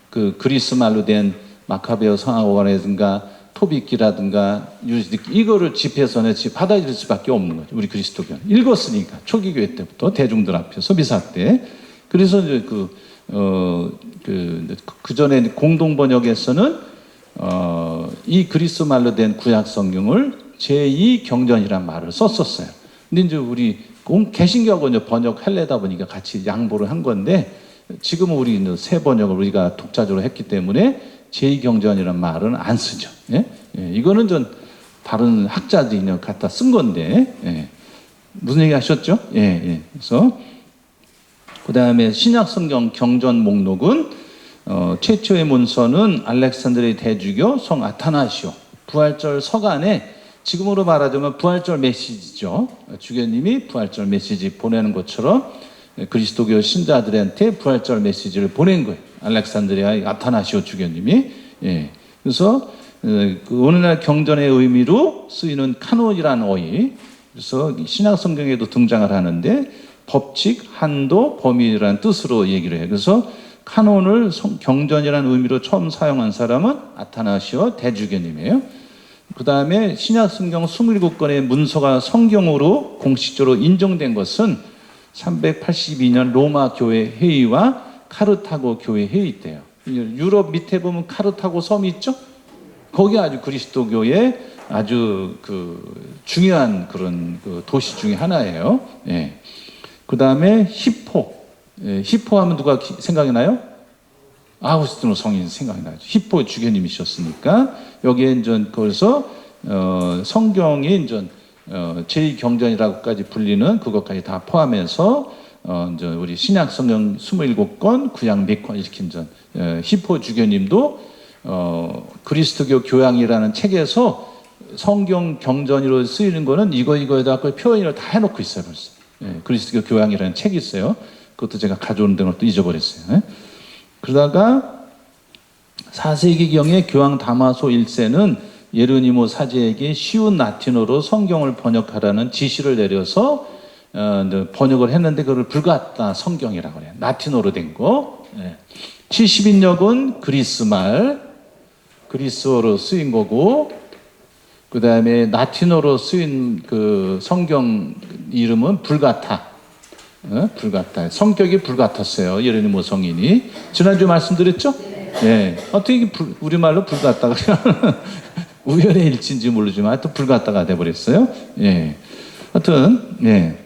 그 그리스 말로 된 마카베오 성화관이라든가 토비기라든가 이거를 집회선에 받아들일 수밖에 없는 거죠. 우리 그리스도교는 읽었으니까 초기 교회 때부터 대중들 앞에서 미사 때. 그래서 이제 그 전에 공동 번역에서는 이 그리스 말로 된 구약 성경을 제2 경전이란 말을 썼었어요. 근데 이제 우리 개신교하고 이제 번역하려다 보니까 같이 양보를 한 건데 지금은 우리 새 번역을 우리가 독자적으로 했기 때문에 제2경전이라는 말은 안 쓰죠. 예? 예, 이거는 좀 다른 학자들이 갖다 쓴 건데, 예. 무슨 얘기 하셨죠? 예, 예. 그래서, 그 다음에 신약성경 경전 목록은, 최초의 문서는 알렉산드리아 대주교 성 아타나시오 부활절 서간에 지금으로 말하자면 부활절 메시지죠. 주교님이 부활절 메시지 보내는 것처럼 그리스도교 신자들한테 부활절 메시지를 보낸 거예요. 알렉산드리아 아타나시오 주교님이. 예. 그래서 그 오늘날 경전의 의미로 쓰이는 카논이라는 어휘. 그래서 신약 성경에도 등장을 하는데 법칙, 한도, 범위라는 뜻으로 얘기를 해요. 그래서 카논을 경전이라는 의미로 처음 사용한 사람은 아타나시오 대주교님이에요. 그 다음에 신약 성경 27권의 문서가 성경으로 공식적으로 인정된 것은 382년 로마 교회 회의와 카르타고 교회 회의 때예요. 유럽 밑에 보면 카르타고 섬이 있죠? 거기 아주 그리스도교의 아주 그 중요한 그런 그 도시 중에 하나예요. 예. 그 다음에 히포. 예, 히포 하면 누가 생각이 나요? 아우구스티노 성인 생각이 나죠. 히포 주교님이셨으니까 여기에 이제 그래서 성경이 이제 제2경전이라고까지 불리는 그것까지 다 포함해서 이제 우리 신약 성경 27권, 구약 4권 이렇게 이제 히포 주교님도 그리스도교 교양이라는 책에서 성경 경전으로 쓰이는 거는 이거에다 표현을 다 해놓고 있어요 벌써. 예, 그리스도교 교양이라는 책이 있어요. 그것도 제가 가져오는 것도 잊어버렸어요. 예? 그러다가 4세기경의 교황 다마소 1세는 예르니모 사제에게 쉬운 라틴어로 성경을 번역하라는 지시를 내려서 번역을 했는데 그걸 불가타 성경이라고 해요. 라틴어로 된 거. 예. 70인역은 그리스어로 쓰인 거고, 그 다음에 라틴어로 쓰인 그 성경 이름은 불가타. 불가타. 성격이 불같았어요. 예르니모 성인이. 지난주 말씀드렸죠? 네. 어떻게 우리말로 불같다가 우연의 일치인지 모르지만 하여튼 불같다가 돼버렸어요. 예. 하여튼, 예.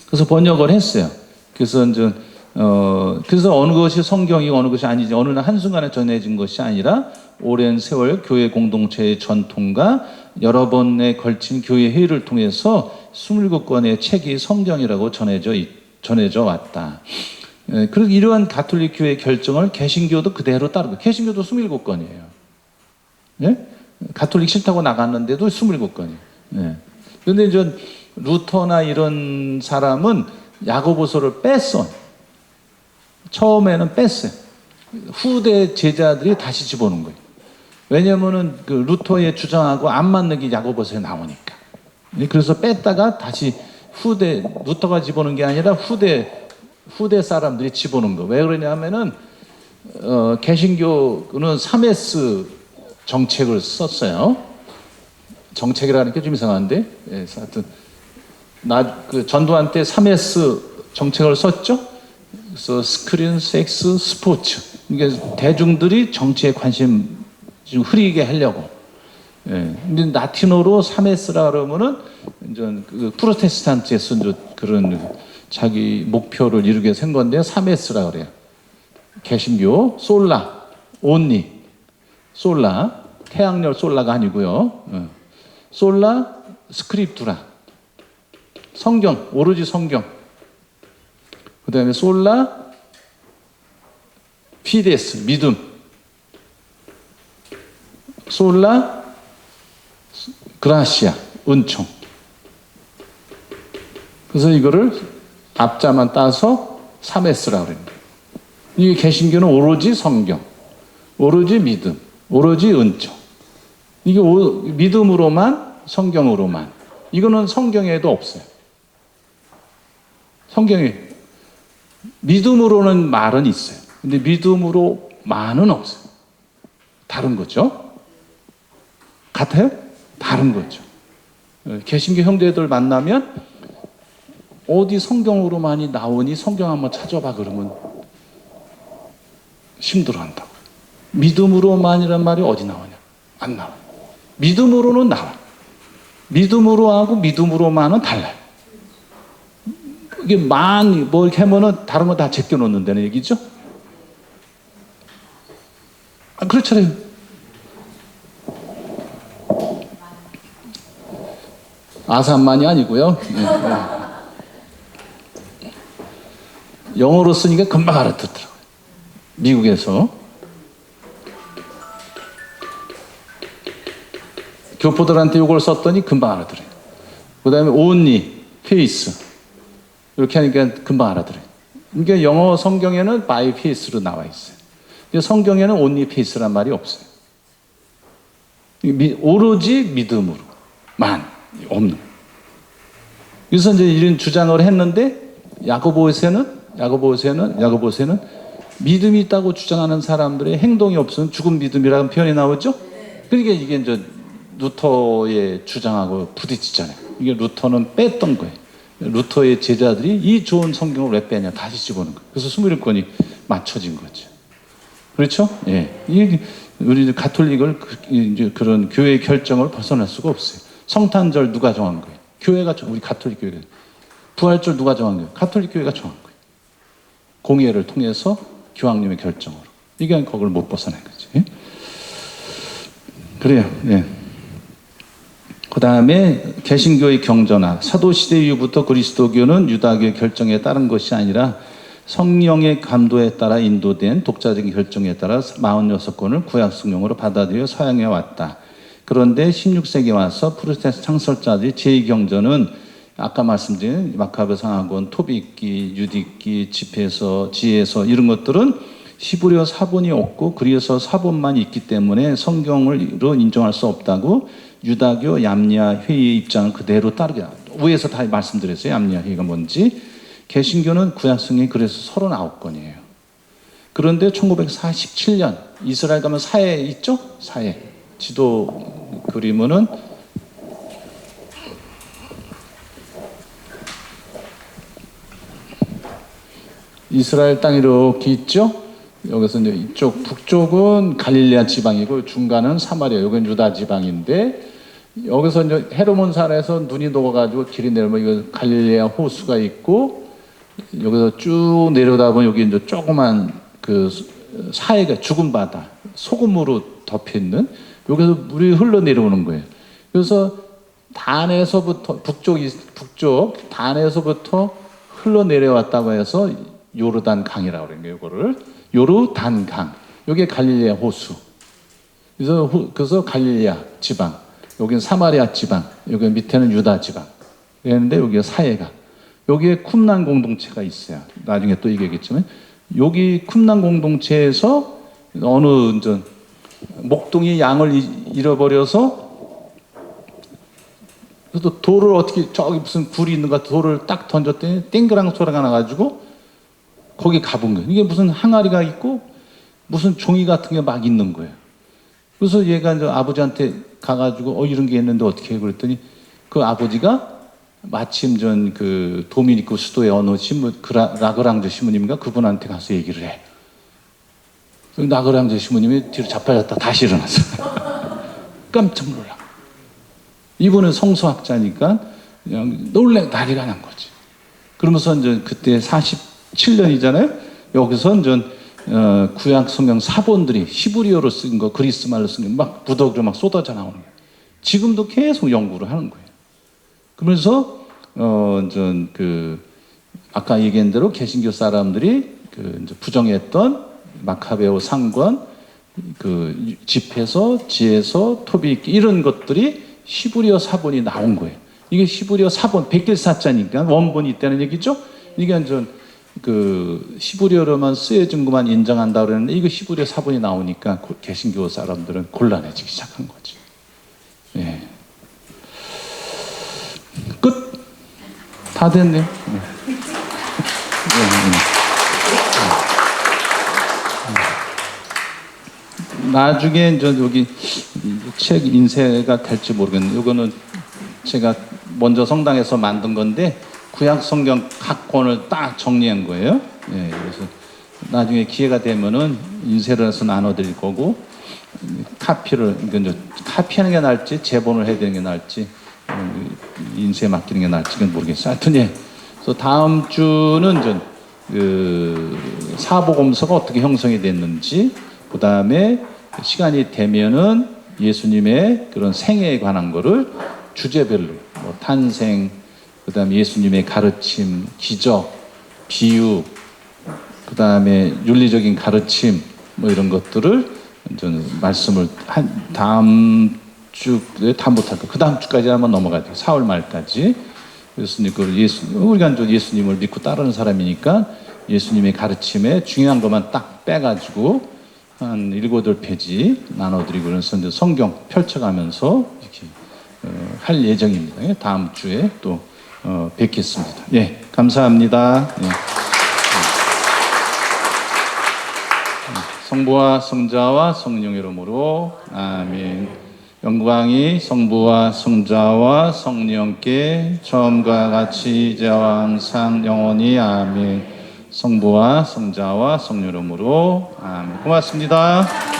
그래서 번역을 했어요. 그래서 이제, 그래서 어느 것이 성경이고 어느 것이 아니지, 어느 날 한순간에 전해진 것이 아니라 오랜 세월 교회 공동체의 전통과 여러 번에 걸친 교회 회의를 통해서 27권의 책이 성경이라고 전해져 왔다. 그리고 이러한 가톨릭 교회의 결정을 개신교도 그대로 따르고, 개신교도 27권이에요. 예? 가톨릭 싫다고 나갔는데도 27권이에요. 예. 그런데 이제 루터나 이런 사람은 야고보서를 뺐어. 처음에는 뺐어요. 후대 제자들이 다시 집어넣은 거예요. 왜냐면은 그 루터의 주장하고 안 맞는 게 야고보서에 나오니까. 그래서 뺐다가 다시 루터가 집어넣은 게 아니라 후대 사람들이 집어넣은 거. 왜 그러냐면은, 개신교는 3S 정책을 썼어요. 정책이라는 게 좀 이상한데, 예, 하여튼, 전두환 때 3S 정책을 썼죠? 그래서 스크린, 섹스, 스포츠. 이게 대중들이 정치에 관심 좀 흐리게 하려고. 예. 근데 라틴어로 3S라 그러면은, 이제 그 프로테스탄트에서 이제 그런 자기 목표를 이루기 위해서 한 건데, 3S라 그래요. 개신교, 솔라, 온리. 솔라, 태양열 솔라가 아니고요. 솔라, 스크립투라. 성경, 오로지 성경. 그 다음에 솔라, 피데스, 믿음. 솔라, 그라시아, 은총. 그래서 이거를 앞자만 따서 3S라고 그럽니다. 이게 개신교는 오로지 성경, 오로지 믿음, 오로지 은총. 이게 믿음으로만, 성경으로만. 이거는 성경에도 없어요. 성경에 믿음으로는 말은 있어요. 근데 믿음으로만은 없어요. 다른 거죠. 같아요? 다른 거죠. 개신교 형제들 만나면 어디 성경으로만이 나오니 성경 한번 찾아봐 그러면 힘들어한다고. 믿음으로만이란 말이 어디 나오냐? 안 나와요. 믿음으로는 나와. 믿음으로 하고 믿음으로만은 달라요. 이게 뭐 이렇게 하면은 다른 거 다 제껴놓는다는 얘기죠? 그렇잖아요. 아산만이 아니고요. 네. 영어로 쓰니까 금방 알아듣더라고요. 미국에서 교포들한테 이걸 썼더니 금방 알아들어요. 그 다음에 only, face 이렇게 하니까 금방 알아들어요. 그러니까 영어 성경에는 by face로 나와 있어요. 성경에는 only face란 말이 없어요. 오로지 믿음으로만 없는. 그래서 이제 이런 주장을 했는데 야고보서에는 믿음이 있다고 주장하는 사람들의 행동이 없으면 죽은 믿음이라는 표현이 나오죠. 그러니까 이게 이제 루터의 주장하고 부딪히잖아요. 이게 루터는 뺐던 거예요. 루터의 제자들이 이 좋은 성경을 왜 빼냐 다시 집어넣은 거예요. 그래서 21권이 맞춰진 거죠. 그렇죠? 예. 우리 가톨릭을 이제 그런 교회의 결정을 벗어날 수가 없어요. 성탄절 누가 정한 거예요? 교회가 우리 가톨릭 교회가. 부활절 누가 정한 거예요? 가톨릭 교회가 정한 거예요. 공예를 통해서 교황님의 결정으로. 이게 그걸 못 벗어난 거지. 예? 그래요. 예. 그 다음에 개신교의 경전화. 사도시대 이후부터 그리스도교는 유다교의 결정에 따른 것이 아니라 성령의 감도에 따라 인도된 독자적인 결정에 따라 46권을 구약 성경으로 받아들여 서양에 왔다. 그런데 16세기에 와서 프로테스탄트 창설자들이 제2경전은 아까 말씀드린 마카베 상하권, 토비기, 유디기, 집에서, 지에서 이런 것들은 히브리어 사본이 없고 그리스어 사본만 있기 때문에 성경으로 인정할 수 없다고 유다교 얌리아 회의의 입장을 그대로 따르게 위에서 다 말씀드렸어요. 얌리아 회의가 뭔지. 개신교는 구약성경이 그래서 39권이에요. 그런데 1947년 이스라엘 가면 사해 있죠? 사해. 지도 그리면은 이스라엘 땅이 이렇게 있죠? 여기서 이제 이쪽 북쪽은 갈릴레아 지방이고 중간은 사마리아, 여기는 유다 지방인데 여기서 이제 헤르몬 산에서 눈이 녹아가지고 길이 내려면 이거 갈릴레아 호수가 있고 여기서 쭉 내려다 보면 여기 이제 조그만 그 사해가 죽은 바다, 소금으로 덮여 있는 여기서 물이 흘러 내려오는 거예요. 그래서 단에서부터 북쪽 단에서부터 흘러 내려왔다고 해서 요르단 강이라고 그래요. 이거를 요르단 강. 여기 갈릴레아 호수. 그래서 갈릴레아 지방. 여기는 사마리아 지방. 여기 밑에는 유다 지방. 그랬는데 여기가 사해가. 여기에 쿰란 공동체가 있어요. 나중에 또 얘기하겠지만 여기 쿰란 공동체에서 어느 이제 목동이 양을 잃어버려서 그래서 돌을 어떻게 저기 무슨 굴이 있는 것 같아 돌을 딱 던졌더니 땡그랑 소리가 나가지고 거기 가본 거예요. 이게 무슨 항아리가 있고 무슨 종이 같은 게 막 있는 거예요. 그래서 얘가 이제 아버지한테 가가지고 이런 게 있는데 어떻게 해 그랬더니 그 아버지가 마침 전 그 도미니크 수도의 어느 신문 라그랑제 신부님인가 그분한테 가서 얘기를 해. 라그랑제 신부님이 뒤로 자빠졌다 다시 일어났어. 깜짝 놀라. 이분은 성서학자니까 그냥 난리가 난 거지. 그러면서 이제 그때 47년이잖아요. 여기서 이제 구약 성경 사본들이 히브리어로 쓴 거, 그리스 말로 쓴 거 막 무더기로 막 쏟아져 나오는 거예요. 지금도 계속 연구를 하는 거예요. 그러면서 아까 얘기한 대로 개신교 사람들이 이제 부정했던 마카베오 상권, 집에서, 지에서, 토비기 이런 것들이 히브리어 사본이 나온 거예요. 이게 히브리어 사본, 백길사자니까 원본이 있다는 얘기죠. 이게 완전 히브리어로만 쓰여진 것만 인정한다 그랬는데 이거 히브리어 사본이 나오니까 개신교 사람들은 곤란해지기 시작한 거죠. 예. 끝. 다 됐네요. 네. 나중에 이제 여기 책 인쇄가 될지 모르겠는데 이거는 제가 먼저 성당에서 만든 건데 구약 성경 각 권을 딱 정리한 거예요. 예, 그래서 나중에 기회가 되면은 인쇄를 해서 나눠드릴 거고 카피를 이제 카피하는 게 나을지 재본을 해야 되는 게 나을지 인쇄 맡기는 게 나을지 모르겠어요. 하여튼 예. 그래서 다음 주는 이제 사복음서가 어떻게 형성이 됐는지 그 다음에 시간이 되면은 예수님의 그런 생애에 관한 거를 주제별로 뭐 탄생, 그 다음에 예수님의 가르침, 기적, 비유, 그 다음에 윤리적인 가르침 뭐 이런 것들을 저는 말씀을 다음 주에 다 못할 거, 그 다음 주까지 한번 넘어가야 돼요. 4월 말까지. 예수님, 우리가 이제 예수님을 믿고 따르는 사람이니까 예수님의 가르침에 중요한 것만 딱 빼가지고 한 7, 8페이지 나눠드리고 그래서 이제 성경 펼쳐가면서 이렇게 할 예정입니다. 예, 다음 주에 또 뵙겠습니다. 예, 감사합니다. 예. 성부와 성자와 성령의 이름으로 아멘. 영광이 성부와 성자와 성령께 처음과 같이 이제와 항상 영원히 아멘. 성부와 성자와 성령 이름으로 아멘. 고맙습니다.